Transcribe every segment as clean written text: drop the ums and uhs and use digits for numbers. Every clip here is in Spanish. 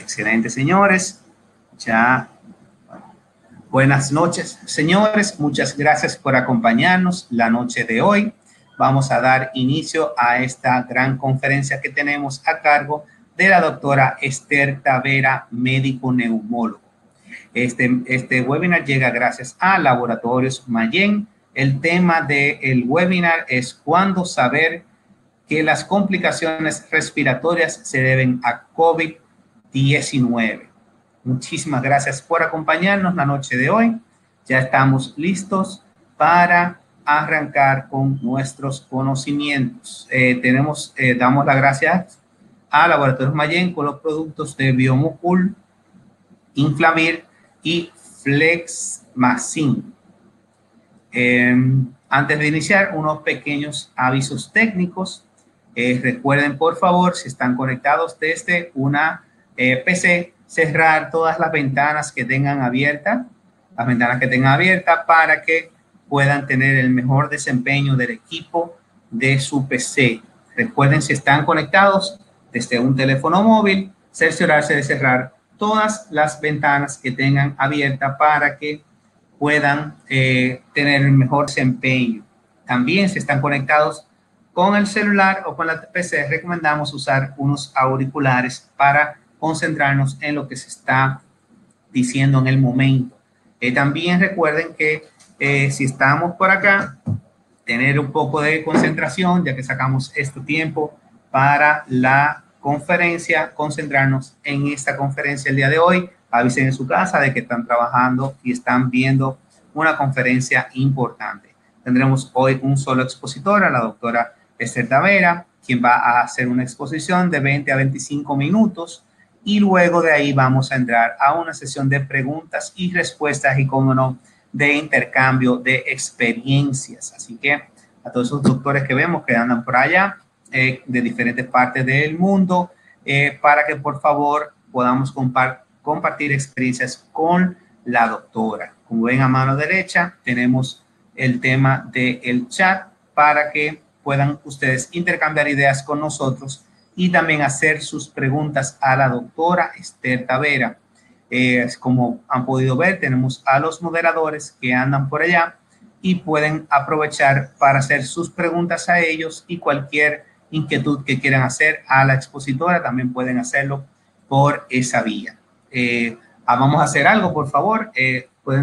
Excelente, señores. Buenas noches, señores. Muchas gracias por acompañarnos la noche de hoy. Vamos a dar inicio a esta gran conferencia que tenemos a cargo de la doctora Esther Tavera, médico neumólogo. Este webinar llega gracias a Laboratorios Mayen. El tema del webinar es ¿cuándo saber que las complicaciones respiratorias se deben a COVID-19? Muchísimas gracias por acompañarnos la noche de hoy. Ya estamos listos para arrancar con nuestros conocimientos. Damos las gracias a Laboratorios Mayen con los productos de Biomucul, Inflavir y Flexmacin. Antes de iniciar, unos pequeños avisos técnicos. Recuerden, por favor, si están conectados desde una PC, cerrar todas las ventanas que tengan abiertas, para que puedan tener el mejor desempeño del equipo de su PC. Recuerden, si están conectados desde un teléfono móvil, cerciorarse de cerrar todas las ventanas que tengan abiertas para que puedan tener el mejor desempeño. También, si están conectados con el celular o con la PC, recomendamos usar unos auriculares para concentrarnos en lo que se está diciendo en el momento. También recuerden que si estamos por acá, tener un poco de concentración, ya que sacamos este tiempo para la conferencia, concentrarnos en esta conferencia el día de hoy. Avisen en su casa de que están trabajando y están viendo una conferencia importante. Tendremos hoy un solo expositor, a la doctora Esther Tavera, quien va a hacer una exposición de 20 a 25 minutos y luego de ahí vamos a entrar a una sesión de preguntas y respuestas y, como no, de intercambio de experiencias. Así que a todos esos doctores que vemos que andan por allá, de diferentes partes del mundo, para que por favor podamos compartir experiencias con la doctora. Como ven a mano derecha, tenemos el tema del chat para que puedan ustedes intercambiar ideas con nosotros y también hacer sus preguntas a la doctora Esther Tavera. Como han podido ver, tenemos a los moderadores que andan por allá y pueden aprovechar para hacer sus preguntas a ellos, y cualquier inquietud que quieran hacer a la expositora también pueden hacerlo por esa vía. Vamos a hacer algo, por favor.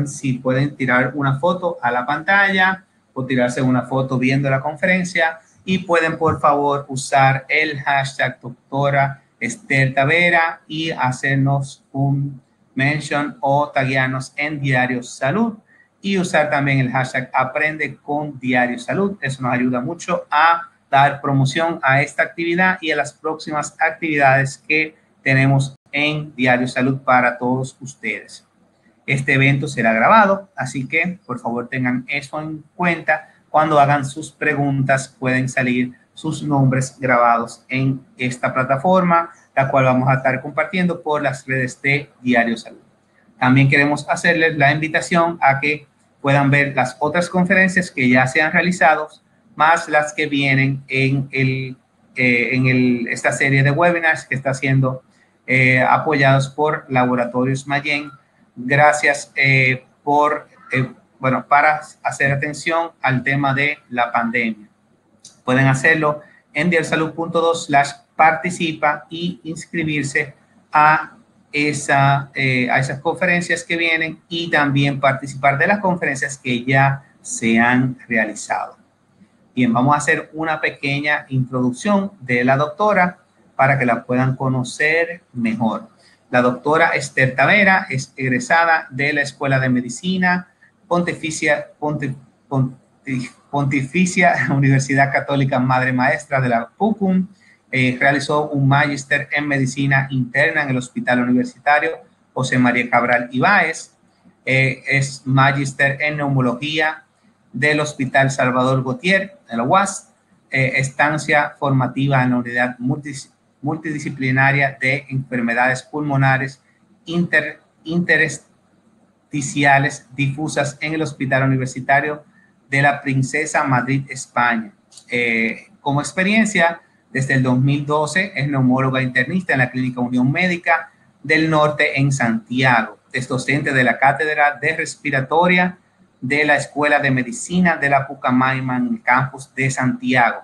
Si pueden tirar una foto a la pantalla o tirarse una foto viendo la conferencia, y pueden por favor usar el hashtag doctora Esther Tavera y hacernos un mention o taguearnos en Diario Salud, y usar también el hashtag Aprende con Diario Salud. Eso nos ayuda mucho a dar promoción a esta actividad y a las próximas actividades que tenemos en Diario Salud para todos ustedes. Este evento será grabado, así que por favor tengan eso en cuenta. Cuando hagan sus preguntas, pueden salir sus nombres grabados en esta plataforma, la cual vamos a estar compartiendo por las redes de Diario Salud. También queremos hacerles la invitación a que puedan ver las otras conferencias que ya se han realizado, más las que vienen en esta serie de webinars que está siendo apoyados por Laboratorios Mayen. Gracias para hacer atención al tema de la pandemia. Pueden hacerlo en diariosalud.do/participa y inscribirse a esas conferencias que vienen, y también participar de las conferencias que ya se han realizado. Bien, vamos a hacer una pequeña introducción de la doctora para que la puedan conocer mejor. La doctora Esther Tavera es egresada de la Escuela de Medicina Pontificia Universidad Católica Madre Maestra de la PUCUM. Realizó un magíster en Medicina Interna en el Hospital Universitario José María Cabral Ibáez. Es magíster en Neumología del Hospital Salvador Gautier, en la UAS. Estancia formativa en la Unidad Multidisciplinaria de Enfermedades Pulmonares Intersticiales Difusas en el Hospital Universitario de la Princesa Madrid, España. Como experiencia, desde el 2012 es neumóloga internista en la Clínica Unión Médica del Norte en Santiago. Es docente de la Cátedra de Respiratoria de la Escuela de Medicina de la Pucamaima en el campus de Santiago.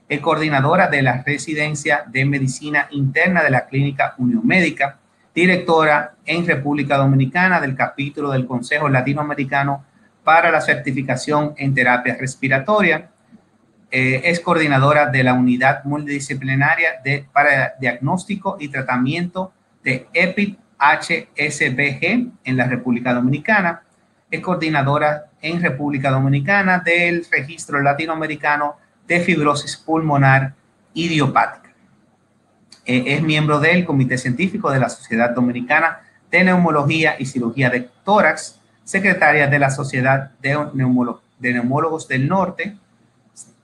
Es coordinadora de la Residencia de Medicina Interna de la Clínica Unión Médica, directora en República Dominicana del capítulo del Consejo Latinoamericano para la certificación en terapia respiratoria. Es coordinadora de la unidad multidisciplinaria para diagnóstico y tratamiento de EPID-HSBG en la República Dominicana. Es coordinadora en República Dominicana del Registro Latinoamericano de Fibrosis Pulmonar Idiopática. Es miembro del Comité Científico de la Sociedad Dominicana de Neumología y Cirugía de Tórax, secretaria de la Sociedad de Neumólogos del Norte.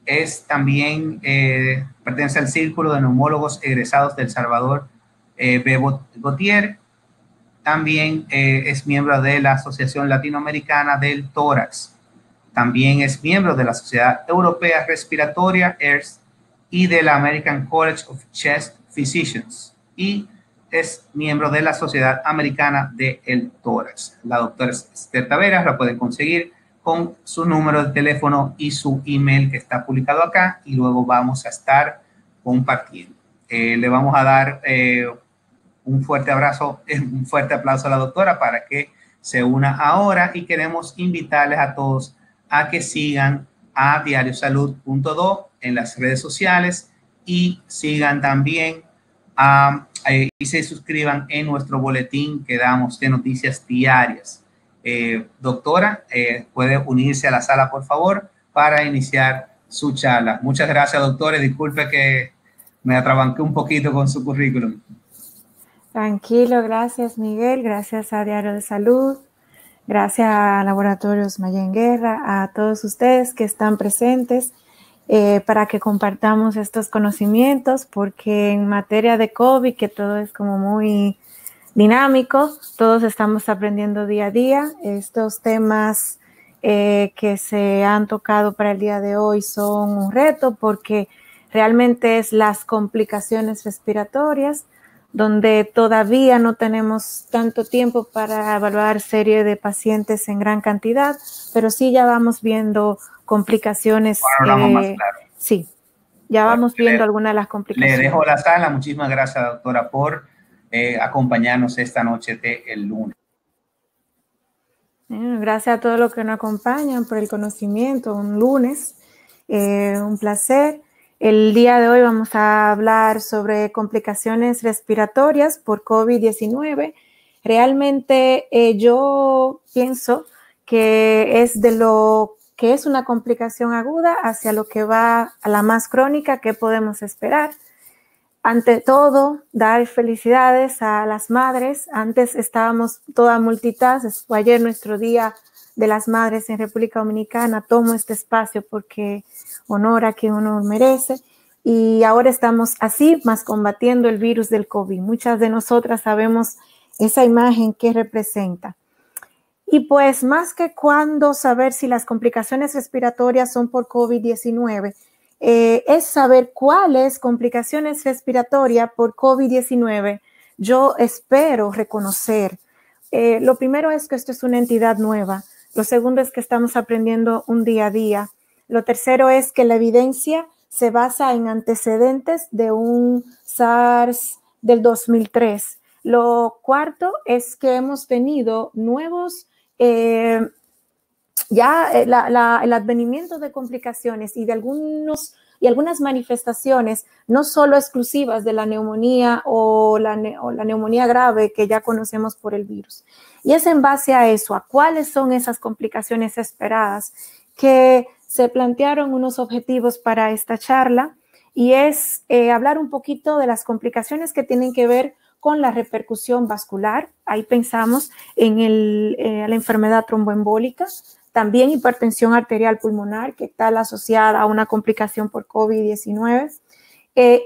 Es también, pertenece al Círculo de Neumólogos Egresados del Salvador B. Gautier. También es miembro de la Asociación Latinoamericana del Tórax. También es miembro de la Sociedad Europea Respiratoria, ERS, y de la American College of Chest Physicians. Y es miembro de la Sociedad Americana del Tórax. La doctora Esther Taveras la pueden conseguir con su número de teléfono y su email que está publicado acá, y luego vamos a estar compartiendo. Le vamos a dar un fuerte abrazo, un fuerte aplauso a la doctora para que se una ahora, y queremos invitarles a todos a que sigan a diariosalud.do en las redes sociales y sigan también y se suscriban en nuestro boletín que damos de noticias diarias. Doctora, puede unirse a la sala, por favor, para iniciar su charla. Muchas gracias, doctora. Disculpe que me atrabanqué un poquito con su currículum. Tranquilo, gracias, Miguel. Gracias a Diario de Salud. Gracias a Laboratorios Mayen Guerra, a todos ustedes que están presentes para que compartamos estos conocimientos, porque en materia de COVID, que todo es como muy dinámico, todos estamos aprendiendo día a día. Estos temas que se han tocado para el día de hoy son un reto, porque realmente es las complicaciones respiratorias, donde todavía no tenemos tanto tiempo para evaluar serie de pacientes en gran cantidad, pero sí ya vamos viendo complicaciones. Más claro. Sí, ya vamos viendo algunas de las complicaciones. Le dejo la sala. Muchísimas gracias, doctora, por acompañarnos esta noche del lunes. Gracias a todos los que nos acompañan por el conocimiento. Un lunes, un placer. El día de hoy vamos a hablar sobre complicaciones respiratorias por COVID-19. Realmente yo pienso que es de lo que es una complicación aguda hacia lo que va a la más crónica que podemos esperar. Ante todo, dar felicidades a las madres. Antes estábamos todas multitask, fue ayer nuestro día de las madres en República Dominicana. Tomo este espacio porque honor a quien honor merece, y ahora estamos así más combatiendo el virus del COVID. Muchas de nosotras sabemos esa imagen que representa. Y pues más que cuándo saber si las complicaciones respiratorias son por COVID-19, es saber cuáles complicaciones respiratorias por COVID-19 yo espero reconocer. Lo primero es que esto es una entidad nueva. Lo segundo es que estamos aprendiendo un día a día. Lo tercero es que la evidencia se basa en antecedentes de un SARS del 2003. Lo cuarto es que hemos tenido nuevos, el advenimiento de complicaciones y de algunas manifestaciones, no solo exclusivas de la neumonía o la neumonía grave que ya conocemos por el virus. Y es en base a eso, a cuáles son esas complicaciones esperadas, que se plantearon unos objetivos para esta charla, y es hablar un poquito de las complicaciones que tienen que ver con la repercusión vascular. Ahí pensamos en la enfermedad tromboembólica, también hipertensión arterial pulmonar, que está asociada a una complicación por COVID-19.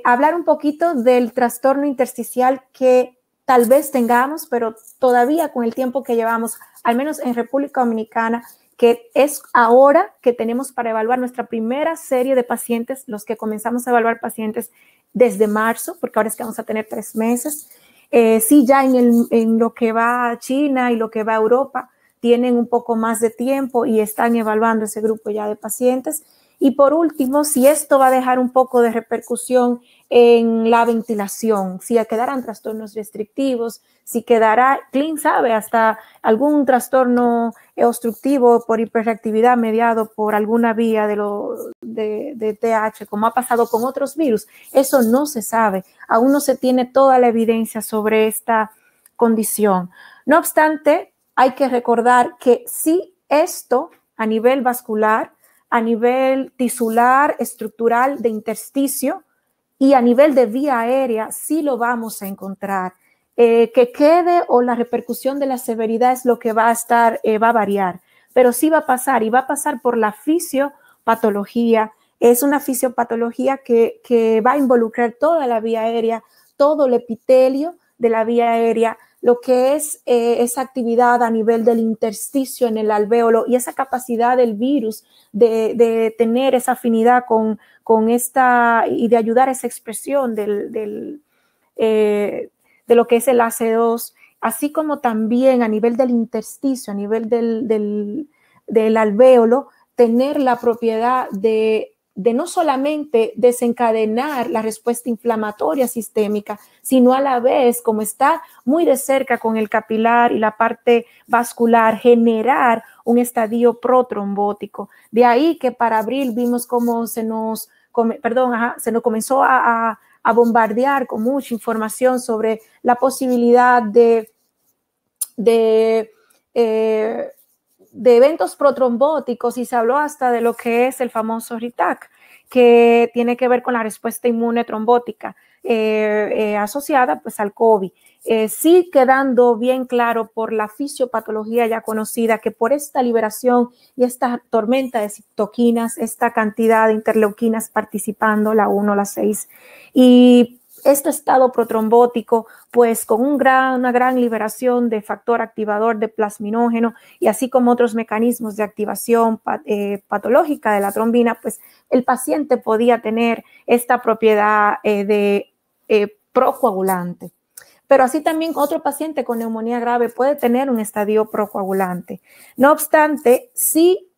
Hablar un poquito del trastorno intersticial que tal vez tengamos, pero todavía con el tiempo que llevamos, al menos en República Dominicana, que es ahora que tenemos para evaluar nuestra primera serie de pacientes, los que comenzamos a evaluar pacientes desde marzo, porque ahora es que vamos a tener 3 meses. Sí, ya en lo que va a China y lo que va a Europa, tienen un poco más de tiempo y están evaluando ese grupo ya de pacientes. Y por último, si esto va a dejar un poco de repercusión en la ventilación, si quedarán trastornos restrictivos, si quedará, quién sabe, hasta algún trastorno obstructivo por hiperreactividad mediado por alguna vía de TH, como ha pasado con otros virus. Eso no se sabe. Aún no se tiene toda la evidencia sobre esta condición. No obstante, hay que recordar que sí, esto a nivel vascular, a nivel tisular, estructural, de intersticio y a nivel de vía aérea, sí lo vamos a encontrar. Que quede o la repercusión de la severidad es lo que va a variar, pero sí va a pasar y va a pasar por la fisiopatología. Es una fisiopatología que va a involucrar toda la vía aérea, todo el epitelio de la vía aérea, lo que es esa actividad a nivel del intersticio en el alvéolo y esa capacidad del virus de tener esa afinidad con esta y de ayudar a esa expresión de lo que es el AC2, así como también a nivel del intersticio, a nivel del alvéolo, tener la propiedad de no solamente desencadenar la respuesta inflamatoria sistémica, sino a la vez, como está muy de cerca con el capilar y la parte vascular, generar un estadio protrombótico. De ahí que para abril vimos cómo se nos comenzó a bombardear con mucha información sobre la posibilidad de eventos protrombóticos y se habló hasta de lo que es el famoso RITAC, que tiene que ver con la respuesta inmune trombótica asociada pues al COVID. Sí quedando bien claro por la fisiopatología ya conocida que por esta liberación y esta tormenta de citoquinas, esta cantidad de interleuquinas participando, la 1, la 6, y este estado protrombótico, pues con una gran liberación de factor activador de plasminógeno y así como otros mecanismos de activación patológica de la trombina, pues el paciente podía tener esta propiedad de procoagulante. Pero así también otro paciente con neumonía grave puede tener un estadio procoagulante. No obstante, sí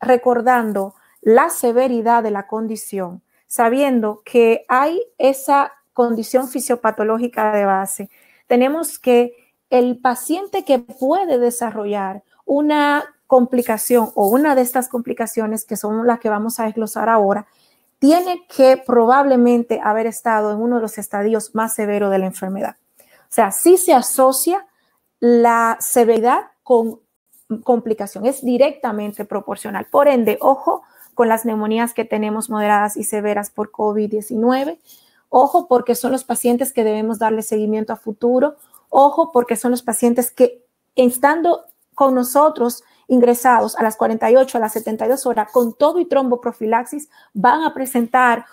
recordando la severidad de la condición, sabiendo que hay esa condición fisiopatológica de base, tenemos que el paciente que puede desarrollar una complicación o una de estas complicaciones que son las que vamos a desglosar ahora, tiene que probablemente haber estado en uno de los estadios más severos de la enfermedad. O sea, sí se asocia la severidad con complicación, es directamente proporcional. Por ende, ojo con las neumonías que tenemos moderadas y severas por COVID-19, ojo porque son los pacientes que debemos darle seguimiento a futuro, ojo porque son los pacientes que estando con nosotros ingresados a las 48, a las 72 horas, con todo y tromboprofilaxis, van a presentar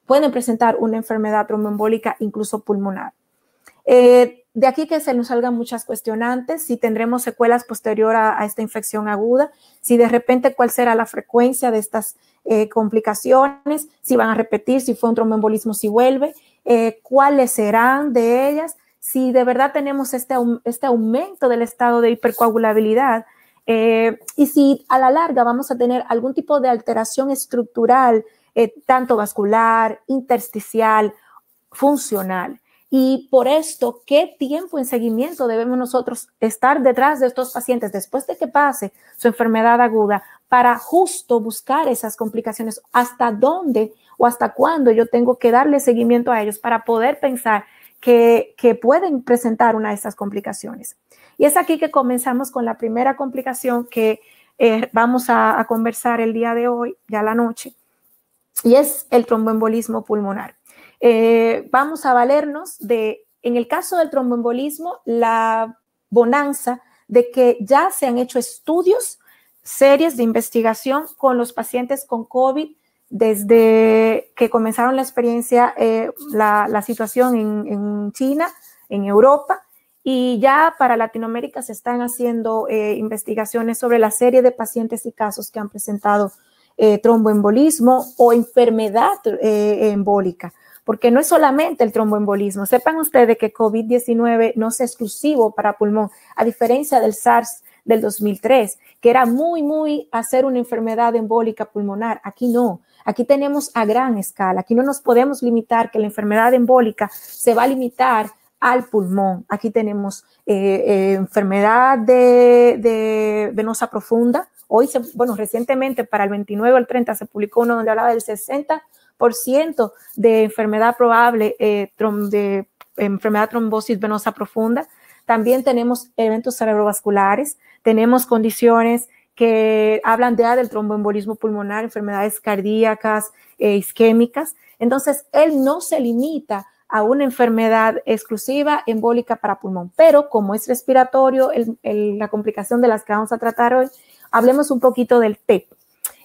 pueden presentar una enfermedad tromboembólica, incluso pulmonar. De aquí que se nos salgan muchas cuestionantes, si tendremos secuelas posterior a esta infección aguda, si de repente cuál será la frecuencia de estas complicaciones, si van a repetir, si fue un tromboembolismo, si vuelve, cuáles serán de ellas, si de verdad tenemos este aumento del estado de hipercoagulabilidad y si a la larga vamos a tener algún tipo de alteración estructural, tanto vascular, intersticial, funcional. Y por esto, ¿qué tiempo en seguimiento debemos nosotros estar detrás de estos pacientes después de que pase su enfermedad aguda para justo buscar esas complicaciones? ¿Hasta dónde o hasta cuándo yo tengo que darle seguimiento a ellos para poder pensar que pueden presentar una de estas complicaciones? Y es aquí que comenzamos con la primera complicación que vamos a conversar el día de hoy, ya la noche, y es el tromboembolismo pulmonar. Vamos a valernos en el caso del tromboembolismo, la bonanza de que ya se han hecho estudios, series de investigación con los pacientes con COVID desde que comenzaron la experiencia, la situación en China, en Europa, y ya para Latinoamérica se están haciendo investigaciones sobre la serie de pacientes y casos que han presentado tromboembolismo o enfermedad embólica. porque no es solamente el tromboembolismo. Sepan ustedes que COVID-19 no es exclusivo para pulmón, a diferencia del SARS del 2003, que era muy hacer una enfermedad embólica pulmonar. Aquí no. Aquí tenemos a gran escala. Aquí no nos podemos limitar que la enfermedad embólica se va a limitar al pulmón. Aquí tenemos enfermedad de venosa profunda. Hoy, recientemente para el 29 o el 30 se publicó uno donde hablaba del 60% de enfermedad probable de enfermedad trombosis venosa profunda. También tenemos eventos cerebrovasculares, tenemos condiciones que hablan del tromboembolismo pulmonar, enfermedades cardíacas, isquémicas. Entonces, él no se limita a una enfermedad exclusiva embólica para pulmón, pero como es respiratorio, la complicación de las que vamos a tratar hoy, hablemos un poquito del TEP.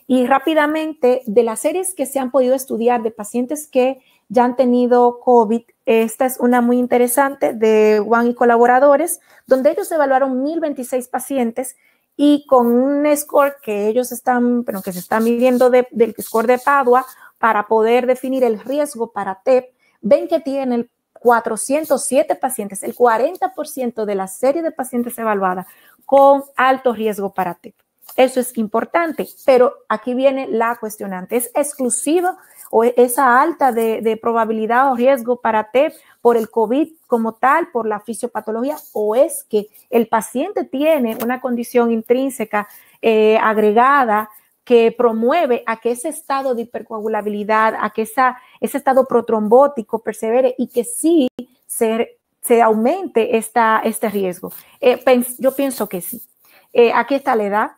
Y rápidamente, de las series que se han podido estudiar de pacientes que ya han tenido COVID, esta es una muy interesante de Wang y colaboradores, donde ellos evaluaron 1,026 pacientes y con un score que ellos que se está midiendo del score de Padua para poder definir el riesgo para TEP, ven que tienen 407 pacientes, el 40% de la serie de pacientes evaluada con alto riesgo para TEP. Eso es importante, pero aquí viene la cuestionante. ¿Es exclusivo o esa alta de probabilidad o riesgo para TEP por el COVID como tal, por la fisiopatología, o es que el paciente tiene una condición intrínseca agregada que promueve a que ese estado de hipercoagulabilidad, a que ese estado protrombótico persevere y que sí se aumente este riesgo? Yo pienso que sí. Aquí está la edad.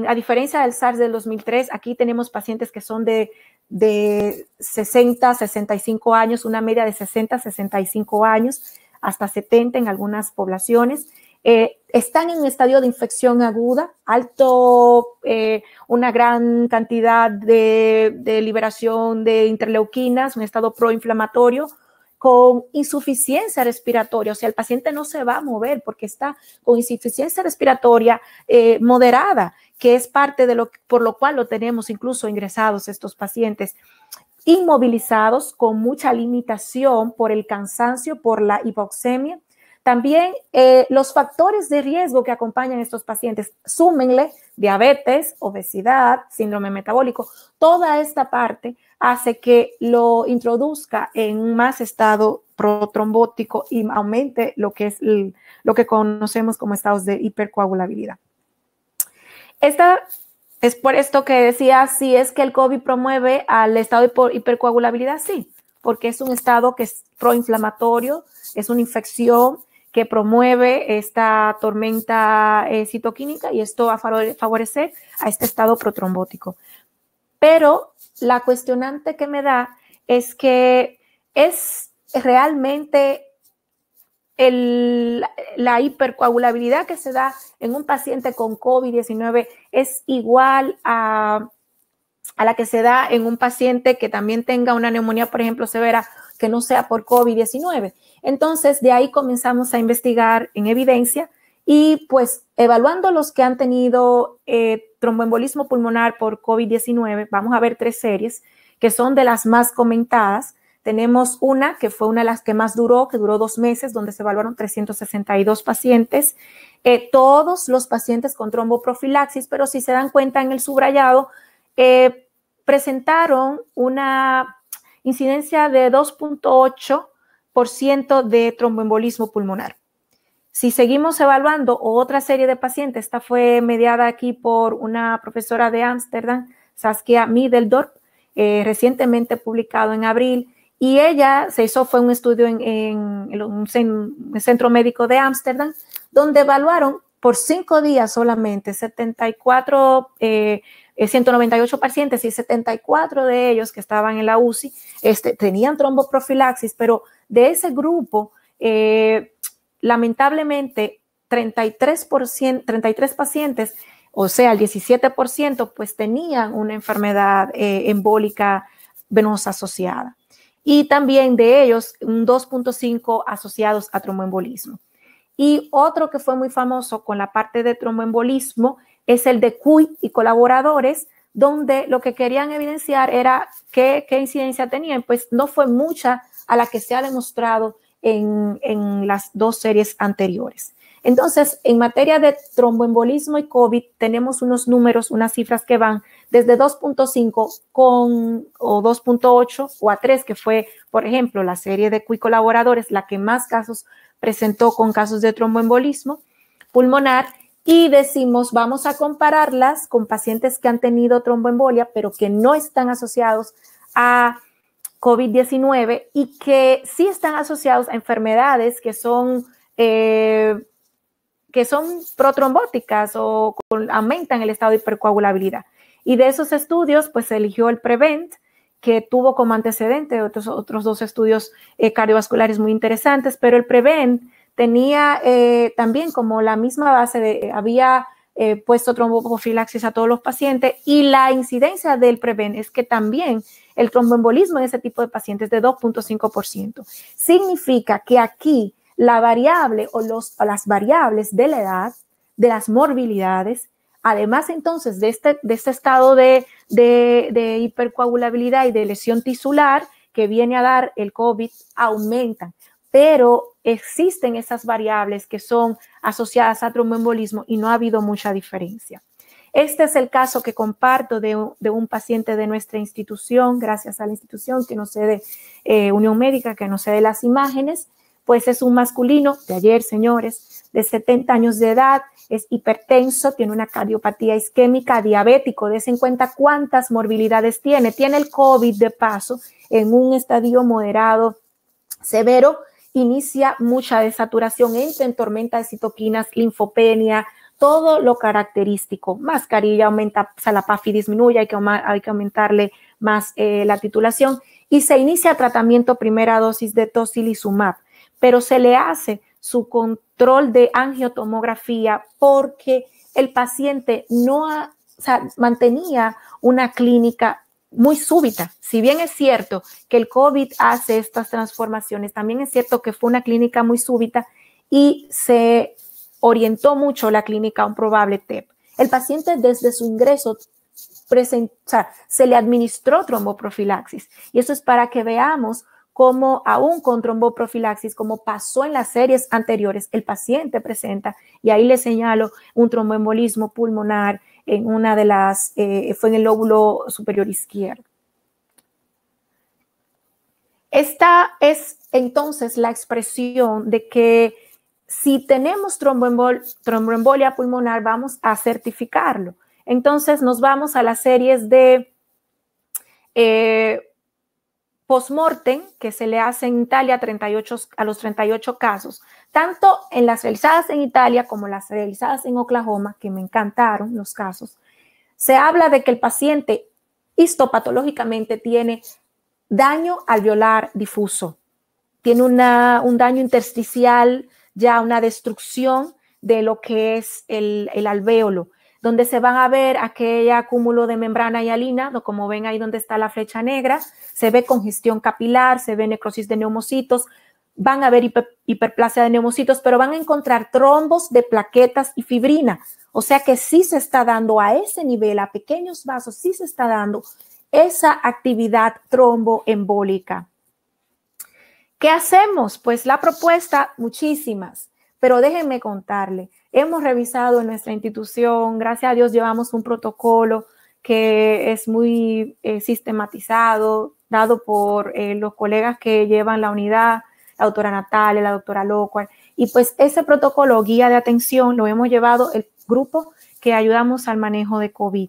A diferencia del SARS del 2003, aquí tenemos pacientes que son de 60, 65 años, una media de 60, 65 años, hasta 70 en algunas poblaciones. Están en un estadio de infección aguda, una gran cantidad de liberación de interleuquinas, un estado proinflamatorio, con insuficiencia respiratoria, o sea, el paciente no se va a mover porque está con insuficiencia respiratoria moderada, que es parte por lo cual lo tenemos incluso ingresados estos pacientes, inmovilizados con mucha limitación por el cansancio, por la hipoxemia. También los factores de riesgo que acompañan a estos pacientes, súmenle diabetes, obesidad, síndrome metabólico, toda esta parte hace que lo introduzca en un más estado protrombótico y aumente lo que es lo que conocemos como estados de hipercoagulabilidad. Esta es por esto que decía, si es que el COVID promueve al estado de hipercoagulabilidad, sí, porque es un estado que es proinflamatorio, es una infección que promueve esta tormenta citoquímica y esto va a favorecer a este estado protrombótico. Pero la cuestionante que me da es que es realmente la hipercoagulabilidad que se da en un paciente con COVID-19 es igual a la que se da en un paciente que también tenga una neumonía, por ejemplo, severa, que no sea por COVID-19. Entonces, de ahí comenzamos a investigar en evidencia y pues evaluando los que han tenido tromboembolismo pulmonar por COVID-19, vamos a ver 3 series que son de las más comentadas. Tenemos una que fue una de las que más duró, que duró 2 meses, donde se evaluaron 362 pacientes, todos los pacientes con tromboprofilaxis, pero si se dan cuenta en el subrayado, presentaron una incidencia de 2.8% de tromboembolismo pulmonar. Si seguimos evaluando otra serie de pacientes, esta fue mediada aquí por una profesora de Ámsterdam, Saskia Middeldorp, recientemente publicado en abril, y ella fue un estudio en un centro médico de Ámsterdam, donde evaluaron por 5 días solamente 198 pacientes y 74 de ellos que estaban en la UCI tenían tromboprofilaxis, pero de ese grupo, lamentablemente, 33 pacientes, o sea, el 17%, pues tenían una enfermedad embólica venosa asociada. Y también de ellos, un 2.5 asociados a tromboembolismo. Y otro que fue muy famoso con la parte de tromboembolismo es el de Cui y colaboradores, donde lo que querían evidenciar era qué incidencia tenían, pues no fue mucha a la que se ha demostrado en las dos series anteriores. Entonces, en materia de tromboembolismo y COVID, tenemos unos números, unas cifras que van desde 2.5 o 2.8 o a 3, que fue, por ejemplo, la serie de colaboradores, la que más casos presentó con casos de tromboembolismo pulmonar, y decimos, vamos a compararlas con pacientes que han tenido tromboembolia, pero que no están asociados a COVID-19 y que sí están asociados a enfermedades que son protrombóticas o aumentan el estado de hipercoagulabilidad. Y de esos estudios, pues se eligió el PREVENT, que tuvo como antecedente otros dos estudios cardiovasculares muy interesantes, pero el PREVENT tenía también como la misma base había puesto tromboprofilaxis a todos los pacientes, y la incidencia del PREVENT es que también el tromboembolismo en ese tipo de pacientes es de 2.5%. Significa que aquí la variable o las variables de la edad, de las morbilidades, además entonces de este estado de hipercoagulabilidad y de lesión tisular que viene a dar el COVID, aumentan. Pero existen esas variables que son asociadas a tromboembolismo y no ha habido mucha diferencia. Este es el caso que comparto de un paciente de nuestra institución, gracias a la institución que nos cede Unión Médica, que nos cede las imágenes. Pues es un masculino de ayer, señores, de 70 años de edad, es hipertenso, tiene una cardiopatía isquémica, diabético, dense en cuenta cuántas morbilidades tiene. Tiene el COVID de paso en un estadio moderado severo, inicia mucha desaturación, entra en tormenta de citoquinas, linfopenia, todo lo característico. Mascarilla aumenta, o sea, la PAFI disminuye, hay que aumentarle más la titulación, y se inicia tratamiento primera dosis de tocilizumab, pero se le hace su control de angiotomografía porque el paciente mantenía una clínica muy súbita. Si bien es cierto que el COVID hace estas transformaciones, también es cierto que fue una clínica muy súbita y se orientó mucho la clínica a un probable TEP. El paciente desde su ingreso se le administró tromboprofilaxis, y eso es para que veamos cómo aún con tromboprofilaxis, como pasó en las series anteriores, el paciente presenta, y ahí le señalo un tromboembolismo pulmonar en una de las, fue en el lóbulo superior izquierdo. Esta es entonces la expresión de que si tenemos tromboembolia pulmonar, vamos a certificarlo. Entonces nos vamos a las series de postmortem que se le hace en Italia a los 38 casos, tanto en las realizadas en Italia como las realizadas en Oklahoma, que me encantaron los casos. Se habla de que el paciente histopatológicamente tiene daño alveolar difuso, tiene un daño intersticial, ya una destrucción de lo que es el alvéolo, donde se van a ver aquel acúmulo de membrana hialina, como ven ahí donde está la flecha negra, se ve congestión capilar, se ve necrosis de neumocitos, van a ver hiperplasia de neumocitos, pero van a encontrar trombos de plaquetas y fibrina. O sea que sí se está dando a ese nivel, a pequeños vasos, sí se está dando esa actividad tromboembólica. ¿Qué hacemos? Pues la propuesta, muchísimas, pero déjenme contarle. Hemos revisado en nuestra institución, gracias a Dios llevamos un protocolo que es muy sistematizado, dado por los colegas que llevan la unidad, la doctora Natalia, la doctora Locuar, y pues ese protocolo guía de atención lo hemos llevado el grupo que ayudamos al manejo de COVID.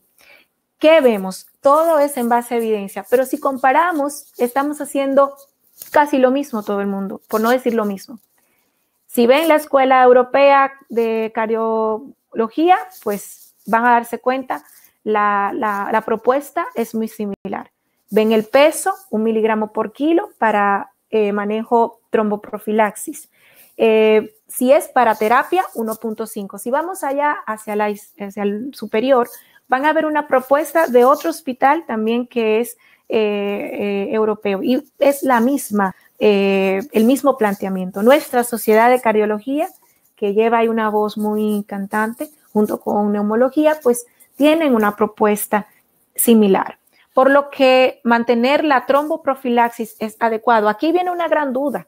¿Qué vemos? Todo es en base a evidencia, pero si comparamos, estamos haciendo casi lo mismo todo el mundo, por no decir lo mismo. Si ven la Escuela Europea de Cardiología, pues van a darse cuenta, la propuesta es muy similar. Ven el peso, 1 miligramo por kilo para manejo tromboprofilaxis. Si es para terapia, 1.5. Si vamos allá hacia el superior, van a ver una propuesta de otro hospital también que es europeo y es la misma, el mismo planteamiento. Nuestra Sociedad de Cardiología, que lleva ahí una voz muy cantante, junto con neumología, pues tienen una propuesta similar, por lo que mantener la tromboprofilaxis es adecuado. Aquí viene una gran duda.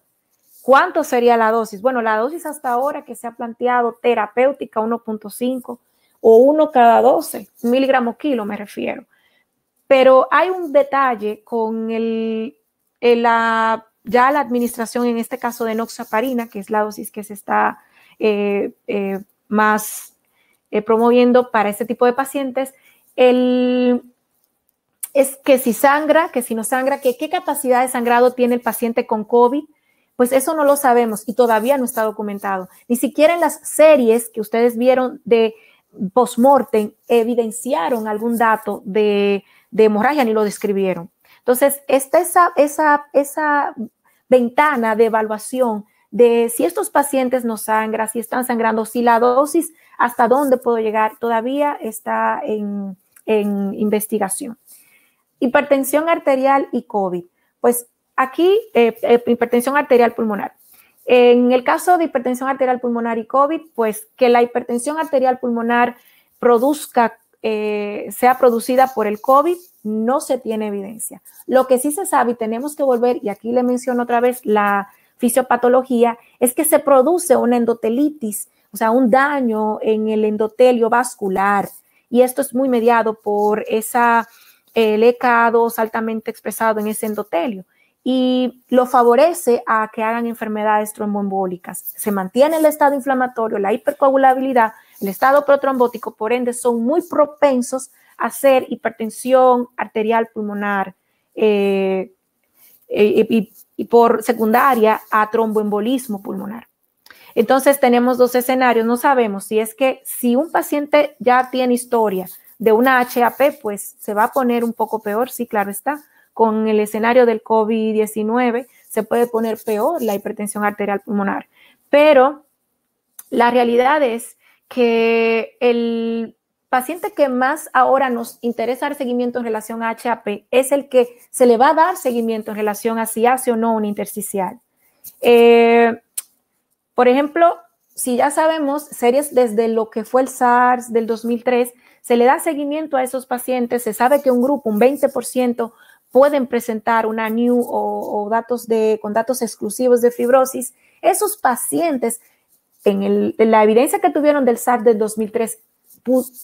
¿Cuánto sería la dosis? Bueno, la dosis hasta ahora que se ha planteado terapéutica 1.5 o 1 cada 12 miligramos kilo, me refiero. Pero hay un detalle con ya la administración, en este caso de enoxaparina, que es la dosis que se está más promoviendo para este tipo de pacientes, es que si sangra, que si no sangra, que qué capacidad de sangrado tiene el paciente con COVID, pues eso no lo sabemos y todavía no está documentado. Ni siquiera en las series que ustedes vieron de post-mortem evidenciaron algún dato de hemorragia ni lo describieron. Entonces, está esa ventana de evaluación de si estos pacientes no sangran, si están sangrando, si la dosis, hasta dónde puedo llegar, todavía está en investigación. Hipertensión arterial y COVID. Pues aquí, hipertensión arterial pulmonar. En el caso de hipertensión arterial pulmonar y COVID, pues que la hipertensión arterial pulmonar sea producida por el COVID, no se tiene evidencia. Lo que sí se sabe, y tenemos que volver, y aquí le menciono otra vez la fisiopatología, es que se produce una endotelitis, o sea, un daño en el endotelio vascular, y esto es muy mediado por el ECA2 altamente expresado en ese endotelio, y lo favorece a que hagan enfermedades tromboembólicas. Se mantiene el estado inflamatorio, la hipercoagulabilidad, el estado protrombótico, por ende son muy propensos a hacer hipertensión arterial pulmonar y por secundaria a tromboembolismo pulmonar. Entonces tenemos dos escenarios, no sabemos si un paciente ya tiene historia de una HAP, pues se va a poner un poco peor, sí, claro está. Con el escenario del COVID-19 se puede poner peor la hipertensión arterial pulmonar. Pero la realidad es que el paciente que más ahora nos interesa dar seguimiento en relación a HAP es el que se le va a dar seguimiento en relación a si hace o no un intersticial. Por ejemplo, si ya sabemos series desde lo que fue el SARS del 2003, se le da seguimiento a esos pacientes, se sabe que un grupo, un 20%, pueden presentar una NIU o con datos exclusivos de fibrosis. Esos pacientes, en la evidencia que tuvieron del SARS del 2003,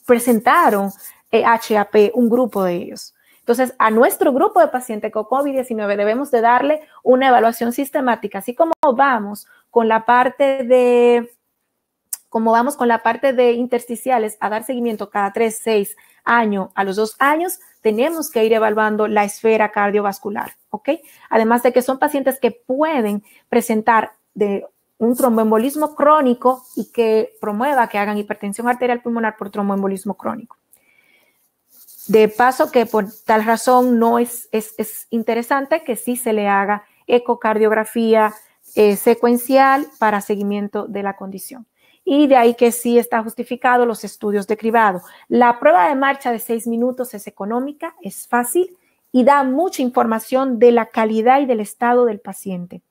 presentaron HAP, un grupo de ellos. Entonces, a nuestro grupo de pacientes con COVID-19 debemos de darle una evaluación sistemática, así como vamos con la parte de intersticiales a dar seguimiento cada 3, 6 años, a los 2 años, tenemos que ir evaluando la esfera cardiovascular, ¿ok? Además de que son pacientes que pueden presentar de un tromboembolismo crónico y que promueva que hagan hipertensión arterial pulmonar por tromboembolismo crónico. De paso que por tal razón no es interesante que sí se le haga ecocardiografía secuencial para seguimiento de la condición. Y de ahí que sí está justificado los estudios de cribado. La prueba de marcha de 6 minutos es económica, es fácil y da mucha información de la calidad y del estado del paciente.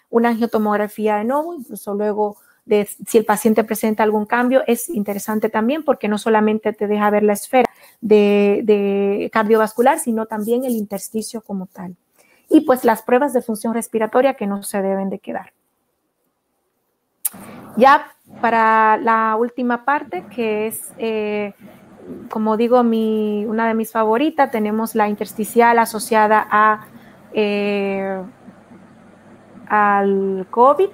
Una angiotomografía de nuevo, incluso luego de si el paciente presenta algún cambio, es interesante también porque no solamente te deja ver la esfera de cardiovascular, sino también el intersticio como tal. Y pues las pruebas de función respiratoria que no se deben de quedar. Ya para la última parte, que es, como digo, una de mis favoritas, tenemos la intersticial asociada al COVID.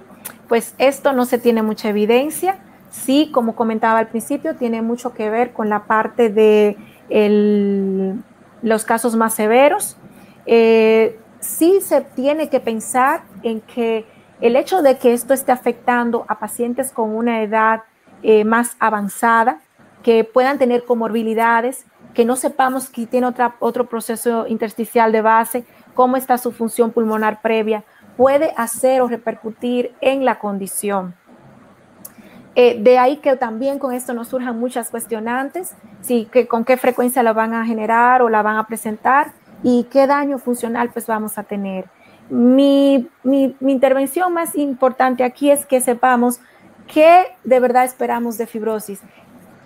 Pues esto no se tiene mucha evidencia. Sí, como comentaba al principio, tiene mucho que ver con la parte de los casos más severos. Sí se tiene que pensar en que el hecho de que esto esté afectando a pacientes con una edad más avanzada, que puedan tener comorbilidades, que no sepamos que tiene otro proceso intersticial de base, cómo está su función pulmonar previa, puede hacer o repercutir en la condición. De ahí que también con esto nos surjan muchas cuestionantes, con qué frecuencia la van a generar o la van a presentar y qué daño funcional pues vamos a tener. Mi intervención más importante aquí es que sepamos qué de verdad esperamos de fibrosis.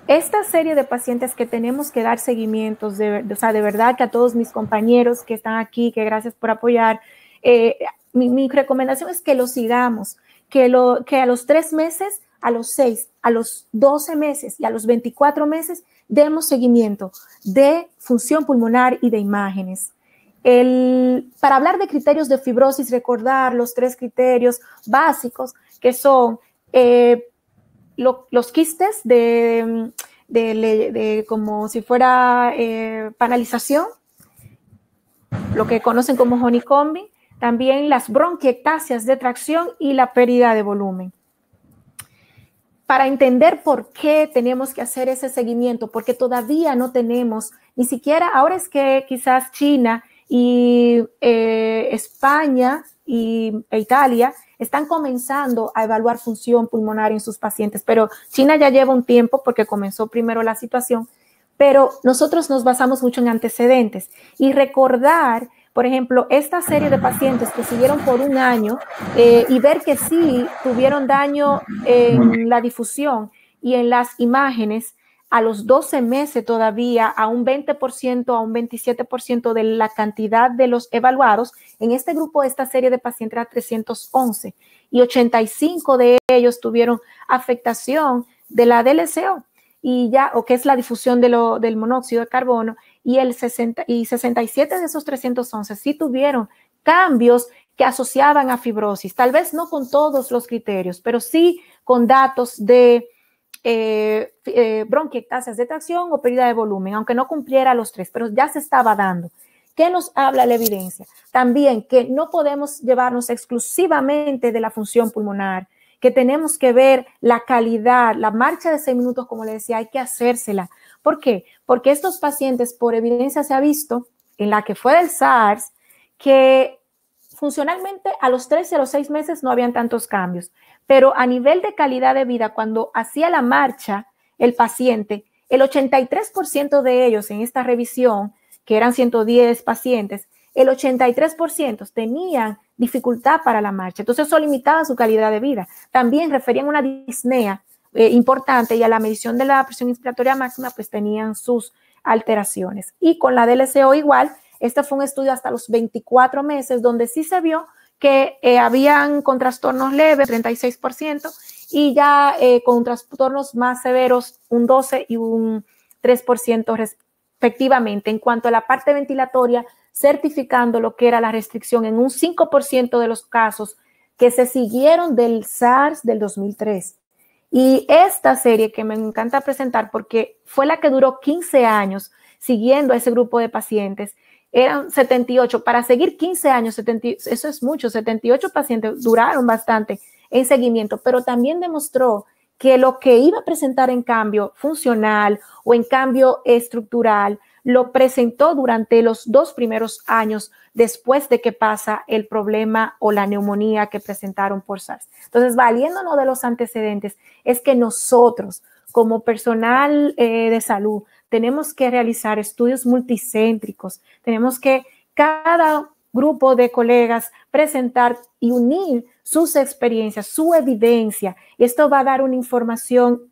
esta serie de pacientes que tenemos que dar seguimientos, o sea, de verdad que a todos mis compañeros que están aquí, que gracias por apoyar, mi recomendación es que lo sigamos, que a los 3 meses, a los 6, a los 12 meses y a los 24 meses demos seguimiento de función pulmonar y de imágenes. Para hablar de criterios de fibrosis, recordar los 3 criterios básicos que son los quistes de como si fuera panalización, lo que conocen como honeycombing, también las bronquiectasias de tracción y la pérdida de volumen. Para entender por qué tenemos que hacer ese seguimiento, porque todavía no tenemos, ni siquiera, ahora es que quizás China y España e Italia están comenzando a evaluar función pulmonar en sus pacientes, pero China ya lleva un tiempo porque comenzó primero la situación, pero nosotros nos basamos mucho en antecedentes y recordar, por ejemplo, esta serie de pacientes que siguieron por un año y ver que sí tuvieron daño en la difusión y en las imágenes a los 12 meses todavía a un 20%, a un 27% de la cantidad de los evaluados. En este grupo, esta serie de pacientes era 311 y 85 de ellos tuvieron afectación de la DLCO, o que es la difusión del monóxido de carbono, y 67 de esos 311 sí tuvieron cambios que asociaban a fibrosis, tal vez no con todos los criterios, pero sí con datos de bronquiectasias de tracción o pérdida de volumen, aunque no cumpliera los 3, pero ya se estaba dando. ¿Qué nos habla la evidencia? También que no podemos llevarnos exclusivamente de la función pulmonar, que tenemos que ver la calidad, la marcha de 6 minutos, como le decía, hay que hacérsela. ¿Por qué? Porque estos pacientes, por evidencia se ha visto, en la que fue del SARS, que funcionalmente a los 3 y a los 6 meses no habían tantos cambios, pero a nivel de calidad de vida, cuando hacía la marcha el paciente, el 83% de ellos en esta revisión, que eran 110 pacientes, el 83% tenían dificultad para la marcha. Entonces eso limitaba su calidad de vida. También referían a una disnea importante y a la medición de la presión inspiratoria máxima, pues tenían sus alteraciones. Y con la DLCO igual, este fue un estudio hasta los 24 meses donde sí se vio que habían con trastornos leves, 36%, y ya con trastornos más severos, un 12% y un 3% respectivamente. En cuanto a la parte ventilatoria, certificando lo que era la restricción en un 5% de los casos que se siguieron del SARS del 2003. Y esta serie que me encanta presentar porque fue la que duró 15 años siguiendo a ese grupo de pacientes, eran 78, para seguir 15 años, eso es mucho, 78 pacientes duraron bastante en seguimiento, pero también demostró que lo que iba a presentar en cambio funcional o en cambio estructural, lo presentó durante los 2 primeros años después de que pasa el problema o la neumonía que presentaron por SARS. Entonces, valiéndonos de los antecedentes, es que nosotros, como personal de salud, tenemos que realizar estudios multicéntricos, tenemos que cada grupo de colegas presentar y unir sus experiencias, su evidencia, y esto va a dar una información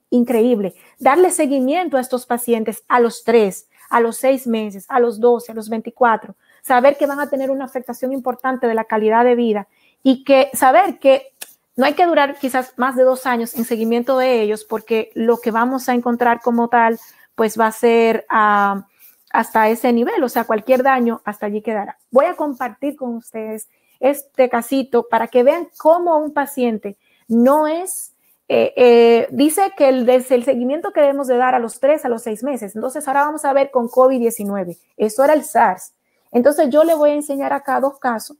increíble. Darle seguimiento a estos pacientes a los 3, a los 6 meses, a los 12, a los 24, saber que van a tener una afectación importante de la calidad de vida y que saber que no hay que durar quizás más de 2 años en seguimiento de ellos porque lo que vamos a encontrar como tal pues va a ser hasta ese nivel, o sea, cualquier daño hasta allí quedará. Voy a compartir con ustedes este casito para que vean cómo un paciente no es, dice que el seguimiento que debemos de dar a los 3, a los 6 meses. Entonces ahora vamos a ver con COVID-19. Eso era el SARS. Entonces yo le voy a enseñar acá 2 casos.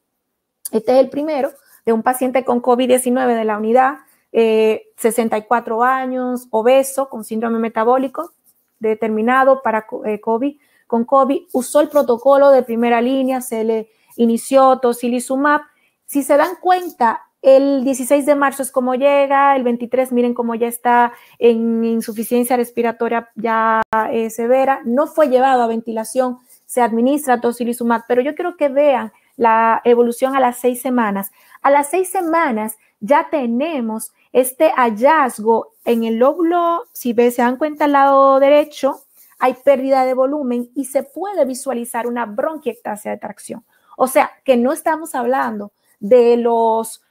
Este es el primero de un paciente con COVID-19 de la unidad, 64 años, obeso, con síndrome metabólico determinado para COVID. Con COVID usó el protocolo de primera línea, se le inició tocilizumab. Si se dan cuenta, el 16 de marzo es como llega, el 23 miren cómo ya está en insuficiencia respiratoria ya severa, no fue llevado a ventilación, se administra tocilizumab, pero yo quiero que vean la evolución a las 6 semanas. A las 6 semanas ya tenemos este hallazgo en el lóbulo, si se dan cuenta al lado derecho, hay pérdida de volumen y se puede visualizar una bronquiectasia de tracción. O sea, que no estamos hablando de los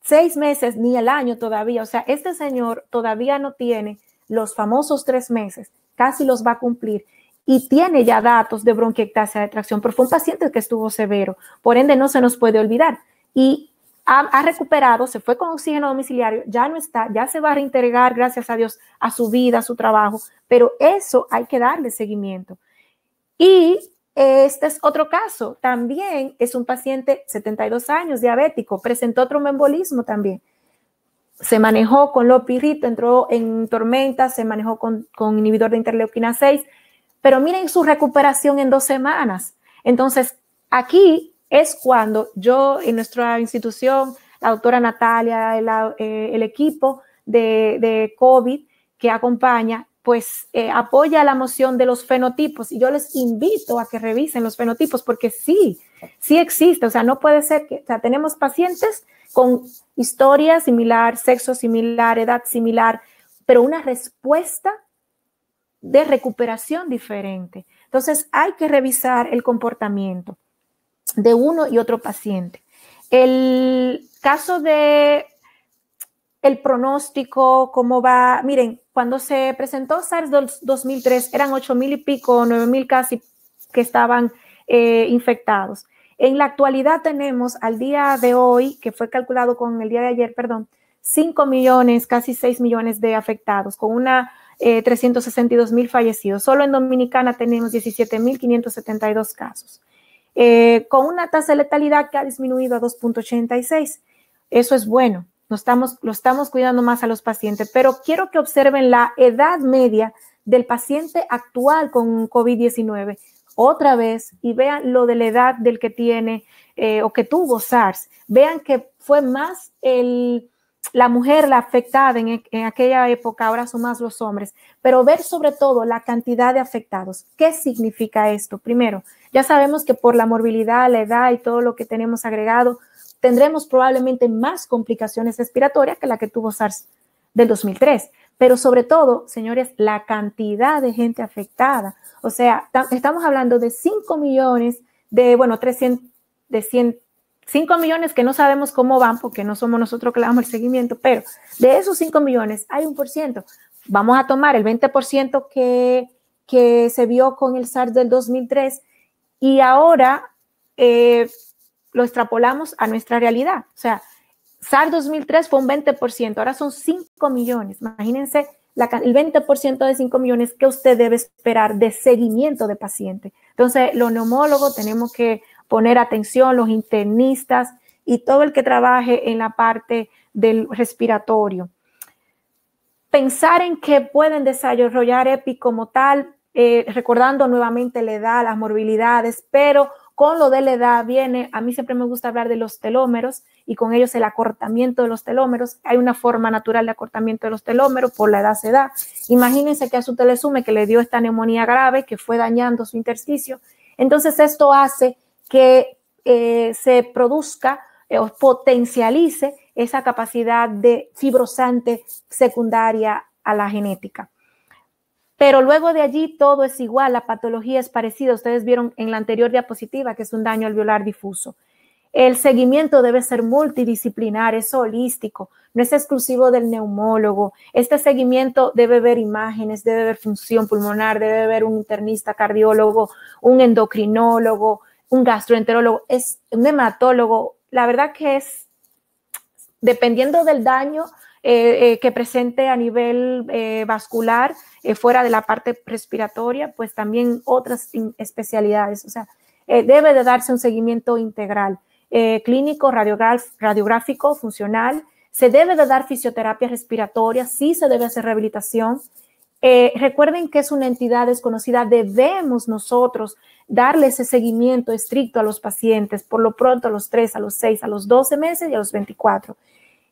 6 meses ni el año todavía. O sea, este señor todavía no tiene los famosos 3 meses, casi los va a cumplir y tiene ya datos de bronquiectasia de tracción, pero fue un paciente que estuvo severo, por ende no se nos puede olvidar. Y ha recuperado, se fue con oxígeno domiciliario, ya no está, ya se va a reintegrar, gracias a Dios, a su vida, a su trabajo, pero eso hay que darle seguimiento. Y este es otro caso, también es un paciente 72 años, diabético, presentó tromboembolismo también. Se manejó con lopirrito, entró en tormenta, se manejó con inhibidor de interleuquina 6, pero miren su recuperación en 2 semanas. Entonces, aquí es cuando yo en nuestra institución, la doctora Natalia, el equipo de COVID que acompaña, pues apoya la moción de los fenotipos y yo les invito a que revisen los fenotipos porque sí existe, o sea, no puede ser que, o sea, tenemos pacientes con historia similar, sexo similar, edad similar, pero una respuesta de recuperación diferente. Entonces, hay que revisar el comportamiento de uno y otro paciente. El caso de el pronóstico, cómo va. Miren, cuando se presentó SARS 2003, eran 8,000 y pico, 9,000 casi que estaban infectados. En la actualidad tenemos al día de hoy, que fue calculado con el día de ayer, 5 millones, casi 6 millones de afectados, con 362,000 fallecidos. Solo en Dominicana tenemos 17,572 casos, con una tasa de letalidad que ha disminuido a 2.86. Eso es bueno, lo estamos cuidando más a los pacientes, pero quiero que observen la edad media del paciente actual con COVID-19 otra vez y vean lo de la edad del que tiene o que tuvo SARS. Vean que fue más la mujer la afectada en aquella época, ahora son más los hombres, pero ver sobre todo la cantidad de afectados. ¿Qué significa esto? Primero, ya sabemos que por la morbilidad, la edad y todo lo que tenemos agregado, tendremos probablemente más complicaciones respiratorias que la que tuvo SARS del 2003. Pero sobre todo, señores, la cantidad de gente afectada. O sea, estamos hablando de 5 millones, 5 millones que no sabemos cómo van porque no somos nosotros que le damos el seguimiento, pero de esos 5 millones hay 1%. Vamos a tomar el 20% que se vio con el SARS del 2003 y ahora lo extrapolamos a nuestra realidad. O sea, SARS 2003 fue un 20%, ahora son 5 millones. Imagínense el 20% de 5 millones que usted debe esperar de seguimiento de paciente. Entonces, los neumólogos tenemos que poner atención, los internistas y todo el que trabaje en la parte del respiratorio. Pensar en que pueden desarrollar EPI como tal, recordando nuevamente la edad, las morbilidades, pero con lo de la edad viene, a mí siempre me gusta hablar de los telómeros y con ellos el acortamiento de los telómeros. Hay una forma natural de acortamiento de los telómeros, por la edad se da. Imagínense que a su telesume que le dio esta neumonía grave que fue dañando su intersticio. Entonces esto hace que se produzca o potencialice esa capacidad de fibrosante secundaria a la genética. Pero luego de allí todo es igual, la patología es parecida. Ustedes vieron en la anterior diapositiva que es un daño alveolar difuso. El seguimiento debe ser multidisciplinar, es holístico, no es exclusivo del neumólogo. Este seguimiento debe ver imágenes, debe ver función pulmonar, debe ver un internista cardiólogo, un endocrinólogo, un gastroenterólogo, es un hematólogo. La verdad que es, dependiendo del daño que presente a nivel vascular, fuera de la parte respiratoria, pues también otras especialidades. O sea, debe de darse un seguimiento integral, clínico, radiográfico, funcional. Se debe de dar fisioterapia respiratoria, sí se debe hacer rehabilitación. Recuerden que es una entidad desconocida, debemos nosotros darle ese seguimiento estricto a los pacientes, por lo pronto a los 3, a los 6, a los 12 meses y a los 24.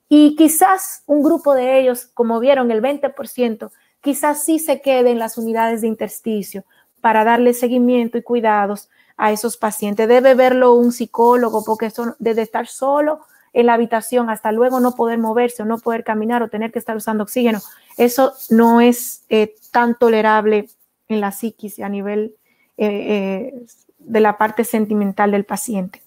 Y quizás un grupo de ellos, como vieron, el 20%, quizás sí se quede en las unidades de intersticio para darle seguimiento y cuidados a esos pacientes. Debe verlo un psicólogo porque eso, desde estar solo en la habitación hasta luego no poder moverse o no poder caminar o tener que estar usando oxígeno, eso no es tan tolerable en la psiquis a nivel de la parte sentimental del paciente.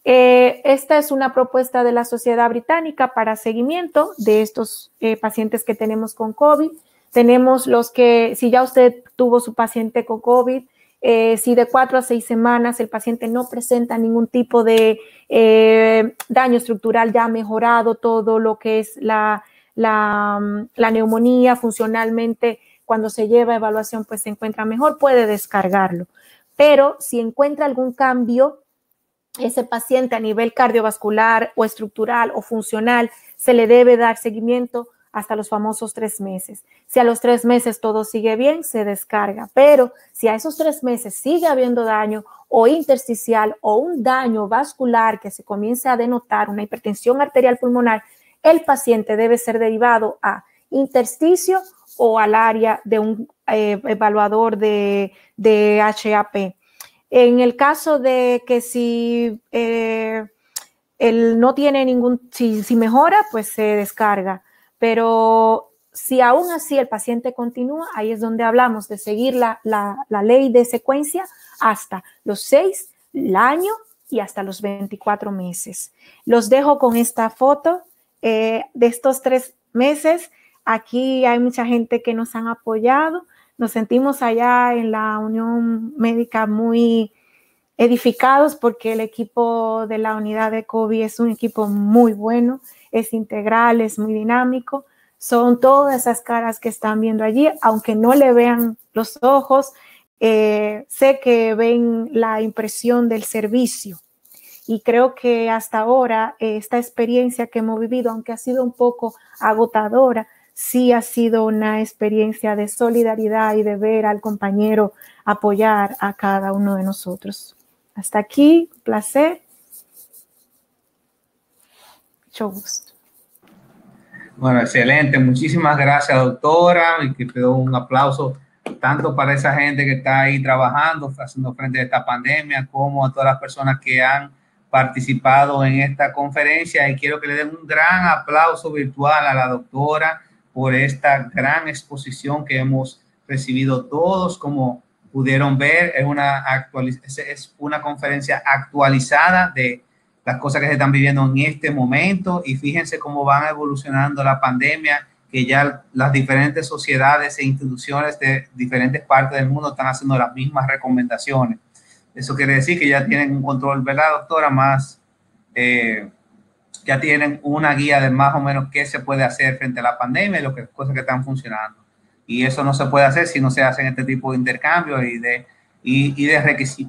Esta es una propuesta de la Sociedad Británica para seguimiento de estos pacientes que tenemos con COVID. Tenemos los que, si ya usted tuvo su paciente con COVID, si de 4 a 6 semanas el paciente no presenta ningún tipo de daño estructural, ya ha mejorado todo lo que es la neumonía funcionalmente, cuando se lleva a evaluación pues se encuentra mejor, puede descargarlo. Pero si encuentra algún cambio, ese paciente a nivel cardiovascular o estructural o funcional, se le debe dar seguimiento hasta los famosos 3 meses. Si a los 3 meses todo sigue bien, se descarga. Pero si a esos 3 meses sigue habiendo daño o intersticial o un daño vascular que se comience a denotar una hipertensión arterial pulmonar, el paciente debe ser derivado a intersticio o al área de un evaluador de HAP. En el caso de que si él no tiene si mejora, pues se descarga. Pero si aún así el paciente continúa, ahí es donde hablamos de seguir la ley de secuencia hasta los 6, el año y hasta los 24 meses. Los dejo con esta foto de estos 3 meses. Aquí hay mucha gente que nos han apoyado. Nos sentimos allá en la Unión Médica muy edificados porque el equipo de la unidad de COVID es un equipo muy bueno, es integral, es muy dinámico. Son todas esas caras que están viendo allí, aunque no le vean los ojos, sé que ven la impresión del servicio. Y creo que hasta ahora esta experiencia que hemos vivido, aunque ha sido un poco agotadora, sí ha sido una experiencia de solidaridad y de ver al compañero apoyar a cada uno de nosotros. Hasta aquí, placer. Mucho gusto. Bueno, excelente. Muchísimas gracias, doctora. Y que pido un aplauso tanto para esa gente que está ahí trabajando, haciendo frente a esta pandemia, como a todas las personas que han participado en esta conferencia. Y quiero que le den un gran aplauso virtual a la doctora por esta gran exposición que hemos recibido todos. Como pudieron ver, es una conferencia actualizada de las cosas que se están viviendo en este momento, y fíjense cómo van evolucionando la pandemia, que ya las diferentes sociedades e instituciones de diferentes partes del mundo están haciendo las mismas recomendaciones. Eso quiere decir que ya tienen un control, ¿verdad, doctora? Ya tienen una guía de más o menos qué se puede hacer frente a la pandemia y cosas que están funcionando. Y eso no se puede hacer si no se hacen este tipo de intercambios y de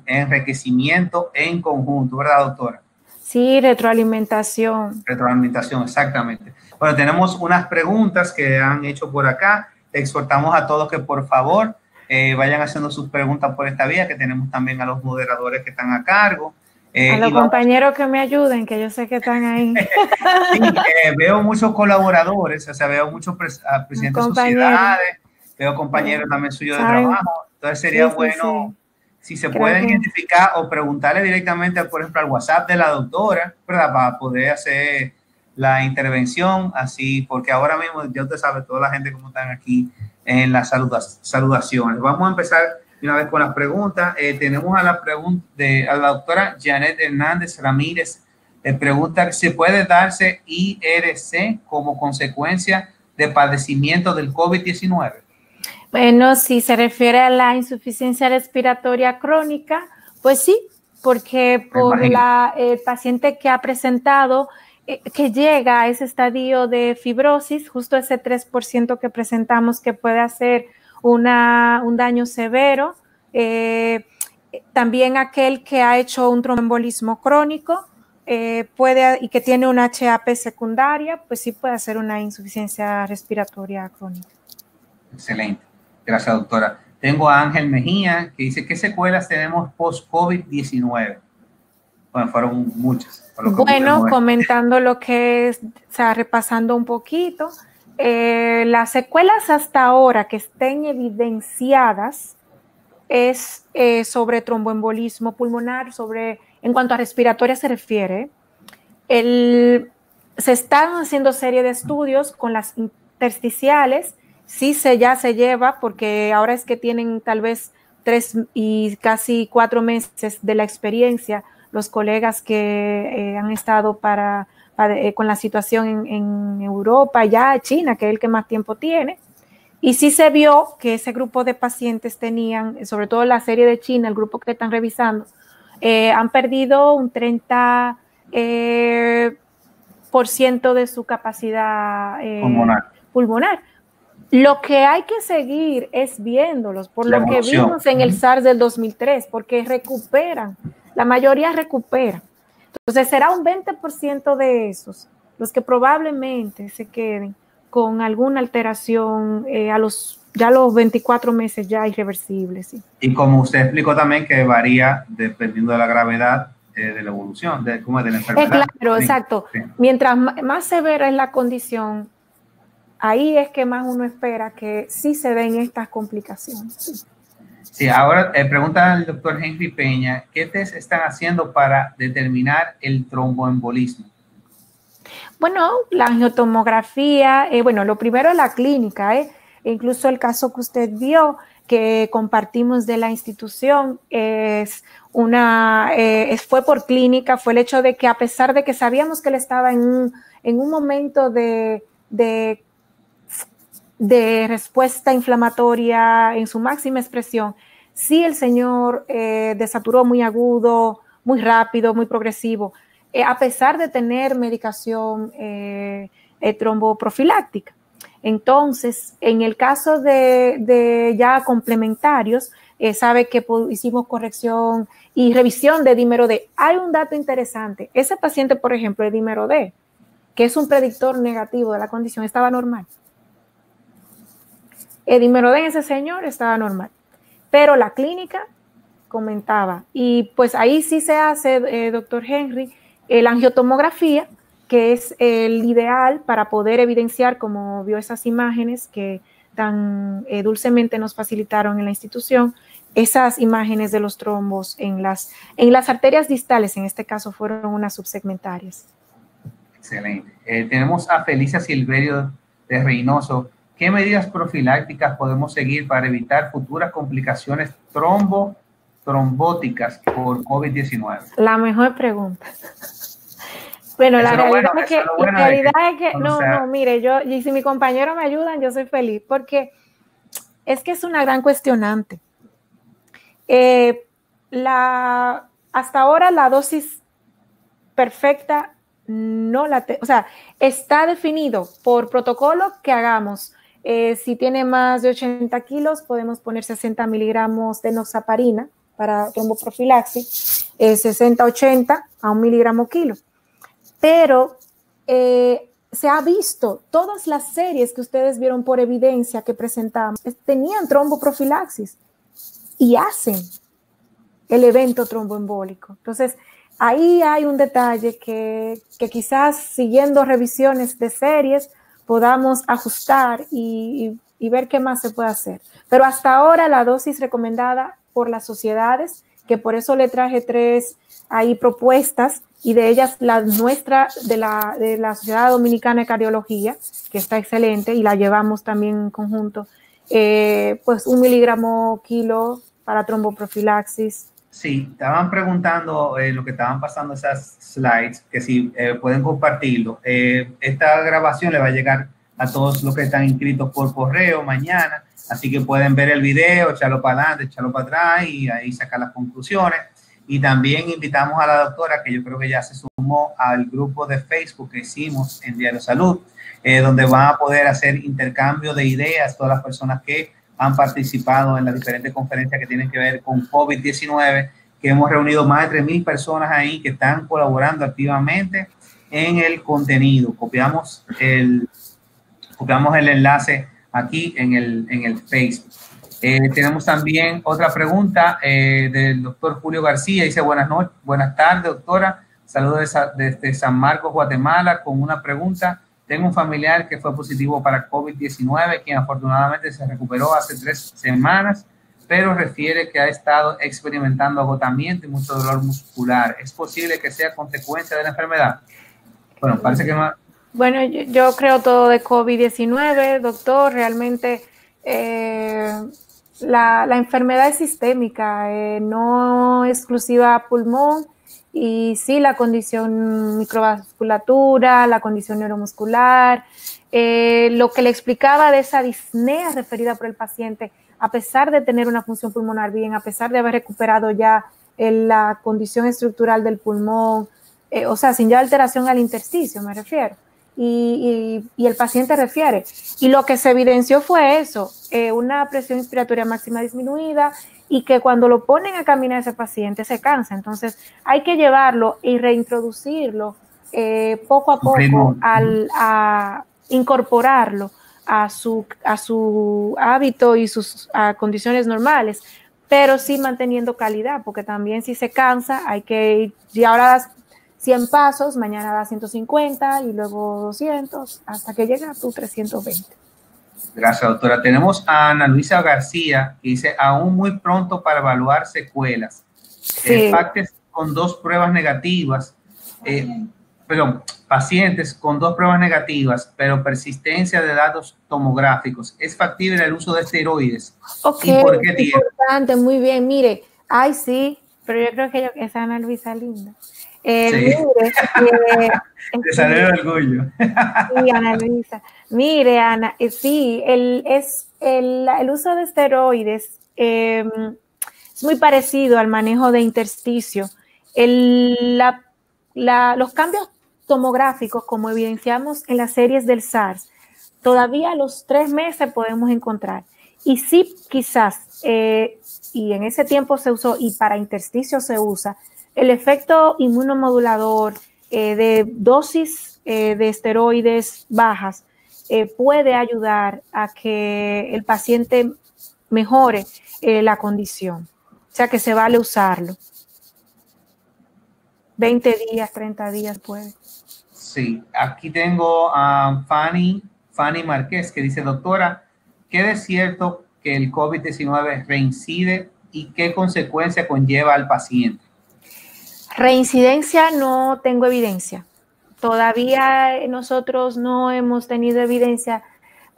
enriquecimiento en conjunto, ¿verdad, doctora? Sí, retroalimentación. Retroalimentación, exactamente. Bueno, tenemos unas preguntas que han hecho por acá. Te exhortamos a todos que por favor vayan haciendo sus preguntas por esta vía, que tenemos también a los moderadores que están a cargo. A los compañeros que me ayuden, que yo sé que están ahí. Sí, veo muchos colaboradores, o sea, veo muchos presidentes de sociedades, veo compañeros también suyos de trabajo. Entonces sería bueno si se pueden identificar o preguntarle directamente, por ejemplo, al WhatsApp de la doctora, ¿verdad? Para poder hacer la intervención, así, porque ahora mismo, ya usted sabe, toda la gente como están aquí en las saludaciones. Vamos a empezar una vez con las preguntas. Tenemos a la doctora Janet Hernández Ramírez. Pregunta si puede darse IRC como consecuencia de padecimiento del COVID-19. Bueno, si se refiere a la insuficiencia respiratoria crónica, pues sí, porque por el paciente que ha presentado, que llega a ese estadio de fibrosis, justo ese 3% que presentamos que puede hacer un daño severo, también aquel que ha hecho un tromboembolismo crónico, y que tiene una HAP secundaria, pues sí puede hacer una insuficiencia respiratoria crónica. Excelente. Gracias, doctora. Tengo a Ángel Mejía, que dice, ¿qué secuelas tenemos post-COVID-19? Bueno, fueron muchas. Bueno, comentando lo que es, o sea, repasando un poquito, las secuelas hasta ahora que estén evidenciadas es sobre tromboembolismo pulmonar, en cuanto a respiratoria se refiere, Se están haciendo serie de estudios con las intersticiales, sí ya se lleva, porque ahora es que tienen tal vez 3 y casi 4 meses de la experiencia los colegas que han estado con la situación en Europa, ya China, que es el que más tiempo tiene. Y sí se vio que ese grupo de pacientes tenían, sobre todo la serie de China, el grupo que están revisando, han perdido un 30% de su capacidad pulmonar. Lo que hay que seguir es viéndolos, por lo que vimos en el SARS del 2003, porque recuperan, la mayoría recupera. Entonces será un 20% de esos los que probablemente se queden con alguna alteración a los 24 meses ya irreversible. Sí. Y como usted explicó también que varía dependiendo de la gravedad de la evolución, de la enfermedad. Claro, exacto. Sí. Mientras más severa es la condición, ahí es que más uno espera que sí se den estas complicaciones. Sí, sí, ahora pregunta al doctor Henry Peña, ¿qué test están haciendo para determinar el tromboembolismo? Bueno, la angiotomografía, bueno, lo primero es la clínica, incluso el caso que usted vio, que compartimos de la institución, fue por clínica, fue el hecho de que a pesar de que sabíamos que él estaba en un momento de respuesta inflamatoria en su máxima expresión, sí el señor desaturó muy agudo, muy rápido, muy progresivo, a pesar de tener medicación tromboprofiláctica. Entonces, en el caso de ya complementarios, sabe que hicimos corrección y revisión de dímero D. Hay un dato interesante. Ese paciente, por ejemplo, de dímero D, que es un predictor negativo de la condición, estaba normal. El dímero D en ese señor estaba normal. Pero la clínica comentaba, y pues ahí sí se hace, doctor Henry, la angiotomografía, que es el ideal para poder evidenciar, como vio esas imágenes que tan dulcemente nos facilitaron en la institución, esas imágenes de los trombos en las arterias distales, en este caso fueron unas subsegmentarias. Excelente. Tenemos a Felicia Silverio de Reynoso. ¿Qué medidas profilácticas podemos seguir para evitar futuras complicaciones trombóticas por COVID-19? La mejor pregunta. Bueno, la realidad es que no, mire, y si mi compañero me ayudan, yo soy feliz, porque es que es una gran cuestionante. Hasta ahora la dosis perfecta o sea, está definido por protocolo que hagamos. Si tiene más de 80 kilos, podemos poner 60 miligramos de enoxaparina para tromboprofilaxis, 60-80 a 1 miligramo kilo. Pero se ha visto, todas las series que ustedes vieron por evidencia que presentamos, tenían tromboprofilaxis y hacen el evento tromboembólico. Entonces, ahí hay un detalle que quizás siguiendo revisiones de series podamos ajustar y ver qué más se puede hacer. Pero hasta ahora la dosis recomendada por las sociedades, que por eso le traje 3 ahí propuestas, y de ellas la nuestra de la Sociedad Dominicana de Cardiología, que está excelente y la llevamos también en conjunto, pues 1 miligramo kilo para tromboprofilaxis. Sí, estaban preguntando lo que estaban pasando esas slides, que si pueden compartirlo. Esta grabación le va a llegar a todos los que están inscritos por correo mañana, así que pueden ver el video, echarlo para adelante, echarlo para atrás y ahí sacar las conclusiones. Y también invitamos a la doctora, que yo creo que ya se sumó al grupo de Facebook que hicimos en Diario Salud, donde van a poder hacer intercambio de ideas todas las personas que han participado en las diferentes conferencias que tienen que ver con COVID-19, que hemos reunido más de 3,000 personas ahí que están colaborando activamente en el contenido. Copiamos el enlace aquí en el Facebook. Tenemos también otra pregunta del doctor Julio García. Dice, buenas tardes, doctora. Saludos desde San Marcos, Guatemala, con una pregunta. Tengo un familiar que fue positivo para COVID-19, quien afortunadamente se recuperó hace 3 semanas, pero refiere que ha estado experimentando agotamiento y mucho dolor muscular. ¿Es posible que sea consecuencia de la enfermedad? Bueno, parece que no. Bueno, yo creo todo de COVID-19, doctor. Realmente la enfermedad es sistémica, no exclusiva a pulmón, y sí la condición microvasculatura, la condición neuromuscular, lo que le explicaba de esa disnea referida por el paciente, a pesar de tener una función pulmonar bien, a pesar de haber recuperado ya la condición estructural del pulmón, o sea, sin ya alteración al intersticio, me refiero. Y el paciente refiere. Y lo que se evidenció fue eso, una presión inspiratoria máxima disminuida, y que cuando lo ponen a caminar ese paciente se cansa. Entonces hay que llevarlo y reintroducirlo poco a poco a incorporarlo a su hábito y sus condiciones normales, pero sí manteniendo calidad, porque también si se cansa hay que ir, y ahora das 100 pasos, mañana da 150 y luego 200 hasta que llega a tu 320. Gracias, doctora. Tenemos a Ana Luisa García, que dice, aún muy pronto para evaluar secuelas. Sí. Con 2 pruebas negativas, pacientes con 2 pruebas negativas, pero persistencia de datos tomográficos. ¿Es factible el uso de esteroides? Ok, ¿Y por qué tiempo? Importante, muy bien. Mire, ay sí, pero yo creo que esa Ana Luisa linda. Sí. Mire, te salió el orgullo. Sí, Ana Luisa. Mire, Ana, sí, el uso de esteroides es muy parecido al manejo de intersticio. Los cambios tomográficos, como evidenciamos en las series del SARS, todavía a los 3 meses podemos encontrar. Y sí, quizás, y en ese tiempo se usó, y para intersticio se usa, el efecto inmunomodulador de dosis de esteroides bajas puede ayudar a que el paciente mejore la condición. O sea que se vale usarlo. 20 días, 30 días puede. Sí, aquí tengo a Fanny Márquez, que dice, doctora, ¿qué de cierto que el COVID-19 reincide y qué consecuencia conlleva al paciente? Reincidencia no tengo evidencia. Todavía nosotros no hemos tenido evidencia.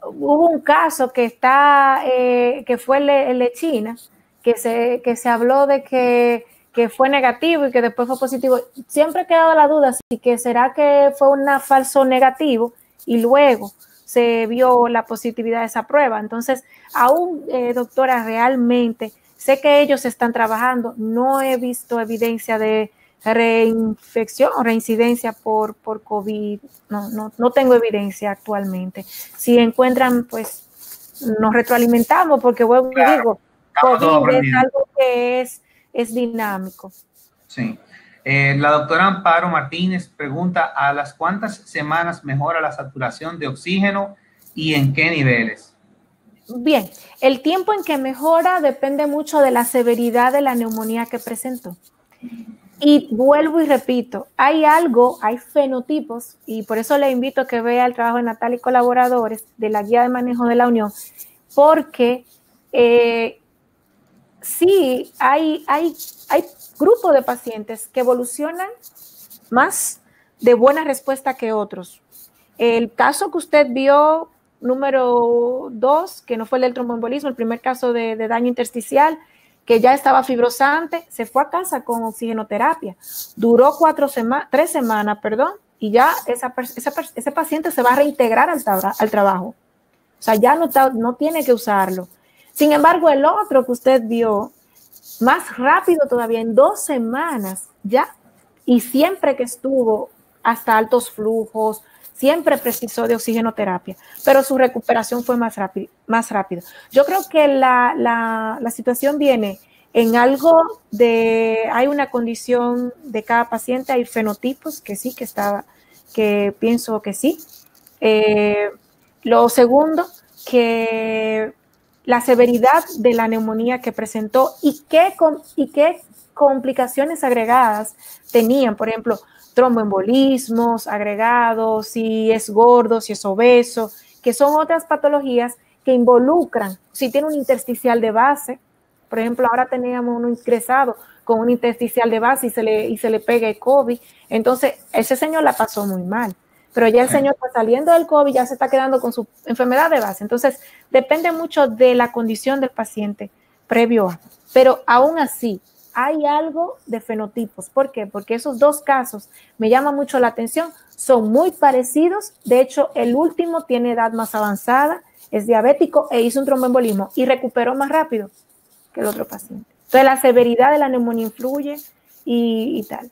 Hubo un caso que que fue el de China, que se habló de que fue negativo y que después fue positivo. Siempre ha quedado la duda si que será que fue un falso negativo y luego se vio la positividad de esa prueba. Entonces, aún, doctora, realmente sé que ellos están trabajando. No he visto evidencia de reinfección o reincidencia por COVID. No tengo evidencia actualmente. Si encuentran, pues nos retroalimentamos, porque bueno, claro, digo, COVID es algo que es dinámico. Sí. La doctora Amparo Martínez pregunta, ¿a las cuántas semanas mejora la saturación de oxígeno y en qué niveles? Bien, el tiempo en que mejora depende mucho de la severidad de la neumonía que presentó. Y vuelvo y repito, hay fenotipos, y por eso le invito a que vea el trabajo de Natalia y colaboradores de la guía de manejo de la Unión, porque sí hay grupos de pacientes que evolucionan más de buena respuesta que otros. El caso que usted vio, número 2, que no fue el del tromboembolismo, el primer caso de daño intersticial, que ya estaba fibrosante, se fue a casa con oxigenoterapia. Duró 3 semanas, y ya ese paciente se va a reintegrar al trabajo. O sea, ya no tiene que usarlo. Sin embargo, el otro que usted vio, más rápido todavía, en 2 semanas ya, y siempre que estuvo hasta altos flujos, siempre precisó de oxigenoterapia, pero su recuperación fue más rápido. Yo creo que la situación viene en algo hay una condición de cada paciente, hay fenotipos que sí, que pienso que sí. Lo segundo, que la severidad de la neumonía que presentó y qué complicaciones agregadas tenían, por ejemplo, tromboembolismos agregados, si es gordo, si es obeso, que son otras patologías que involucran, si tiene un intersticial de base, por ejemplo, ahora teníamos uno ingresado con un intersticial de base y se le pega el COVID. Entonces, ese señor la pasó muy mal. Pero ya el señor está saliendo del COVID, ya se está quedando con su enfermedad de base. Entonces, depende mucho de la condición del paciente previo a. Pero aún así, hay algo de fenotipos. ¿Por qué? Porque esos dos casos me llaman mucho la atención. Son muy parecidos. De hecho, el último tiene edad más avanzada, es diabético e hizo un tromboembolismo y recuperó más rápido que el otro paciente. Entonces, la severidad de la neumonía influye y tal.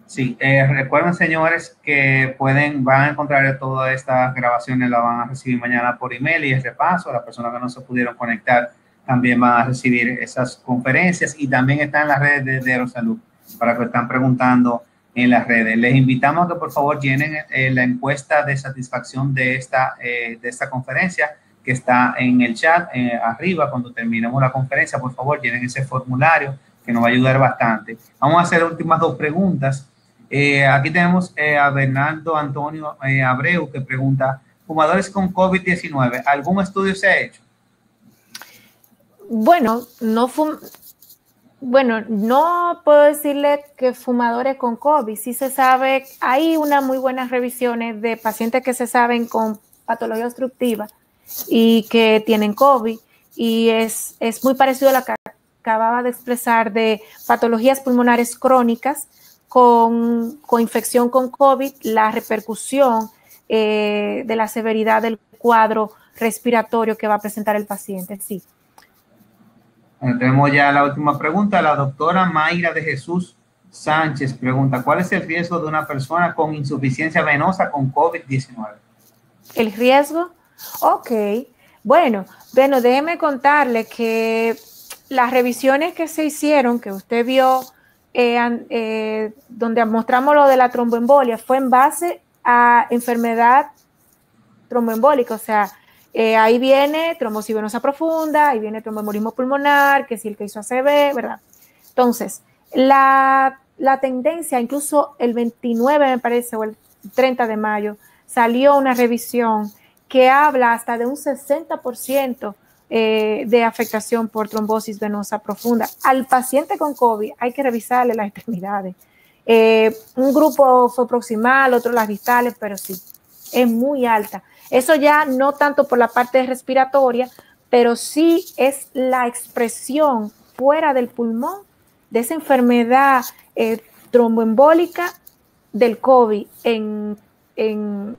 Sí, recuerden, señores, que van a encontrar todas estas grabaciones, las van a recibir mañana por email y el repaso. Las personas que no se pudieron conectar también van a recibir esas conferencias y también están en las redes de Aerosalud para que están preguntando en las redes. Les invitamos a que por favor llenen la encuesta de satisfacción de esta conferencia que está en el chat arriba. Cuando terminemos la conferencia, por favor llenen ese formulario que nos va a ayudar bastante. Vamos a hacer las últimas dos preguntas. Aquí tenemos a Bernardo Antonio Abreu que pregunta, fumadores con COVID-19, ¿algún estudio se ha hecho? Bueno, no puedo decirle que fumadores con COVID, sí se sabe, hay unas muy buenas revisiones de pacientes que se saben con patología obstructiva y que tienen COVID y es muy parecido a la que acababa de expresar de patologías pulmonares crónicas con infección con COVID, la repercusión de la severidad del cuadro respiratorio que va a presentar el paciente, sí. Bueno, tenemos ya la última pregunta. La doctora Mayra de Jesús Sánchez pregunta, ¿cuál es el riesgo de una persona con insuficiencia venosa con COVID-19? ¿El riesgo? Ok. Bueno, déjeme contarle que las revisiones que se hicieron, que usted vio, donde mostramos lo de la tromboembolia, fue en base a enfermedad tromboembólica, o sea, ahí viene trombosis venosa profunda, ahí viene tromboembolismo pulmonar, que es el que hizo ACV, ¿verdad? Entonces, la tendencia, incluso el 29, me parece, o el 30 de mayo, salió una revisión que habla hasta de un 60% de afectación por trombosis venosa profunda. Al paciente con COVID hay que revisarle las extremidades. Un grupo fue proximal, otro las distales, pero sí, es muy alta. Eso ya no tanto por la parte respiratoria, pero sí es la expresión fuera del pulmón de esa enfermedad tromboembólica del COVID en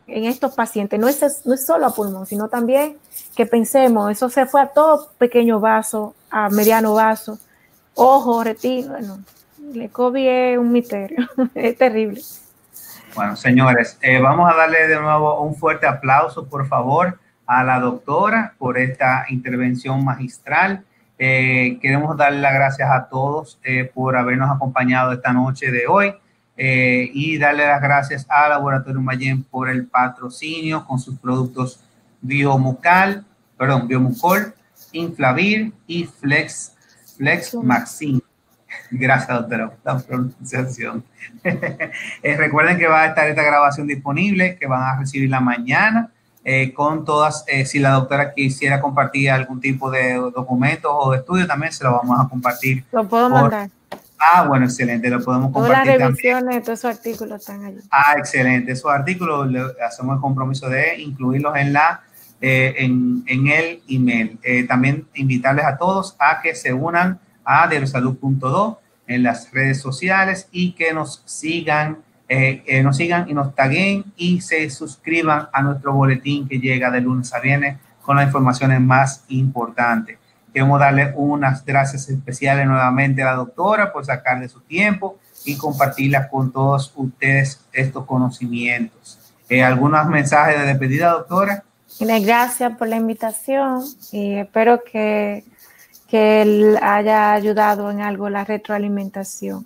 estos pacientes. No es solo a pulmón, sino también que pensemos, eso se fue a todo pequeño vaso, a mediano vaso, ojo, retina. Bueno, el COVID es un misterio, es terrible. Bueno, señores, vamos a darle de nuevo un fuerte aplauso, por favor, a la doctora por esta intervención magistral. Queremos darle las gracias a todos por habernos acompañado esta noche de hoy y darle las gracias al Laboratorio Mayen por el patrocinio con sus productos Biomucol, Inflavir y Flex Maxine. Gracias, doctora, por la pronunciación. Recuerden que va a estar esta grabación disponible, que van a recibirla mañana con todas. Si la doctora quisiera compartir algún tipo de documentos o de estudio, también se lo vamos a compartir. Lo puedo mandar. Bueno, excelente, lo podemos compartir. Todas las revisiones de todos esos artículos están allí. Excelente. Esos artículos hacemos el compromiso de incluirlos en el email. También invitarles a todos a que se unan a Aerosalud.do en las redes sociales y que nos sigan y nos taguen y se suscriban a nuestro boletín que llega de lunes a viernes con las informaciones más importantes. Queremos darle unas gracias especiales nuevamente a la doctora por sacarle su tiempo y compartirlas con todos ustedes estos conocimientos. ¿Algunos mensajes de despedida, doctora? Gracias por la invitación y espero que él haya ayudado en algo la retroalimentación.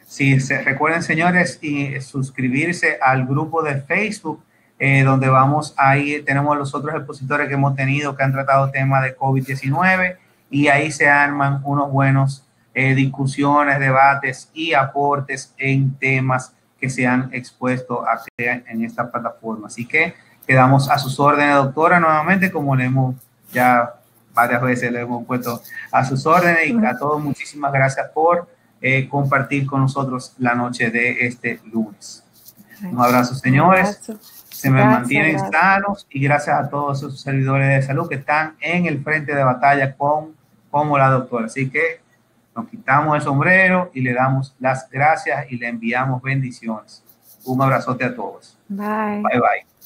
Sí, recuerden, señores, y suscribirse al grupo de Facebook, donde vamos, ahí tenemos los otros expositores que hemos tenido que han tratado temas de COVID-19 y ahí se arman unos buenos discusiones, debates y aportes en temas que se han expuesto en esta plataforma. Así que quedamos a sus órdenes, doctora, nuevamente, como le hemos ya varias veces le hemos puesto a sus órdenes y a todos muchísimas gracias por compartir con nosotros la noche de este lunes. Un abrazo, señores. Se me mantienen sanos y gracias a todos esos servidores de salud que están en el frente de batalla como la doctora. Así que nos quitamos el sombrero y le damos las gracias y le enviamos bendiciones. Un abrazote a todos. Bye. Bye, bye.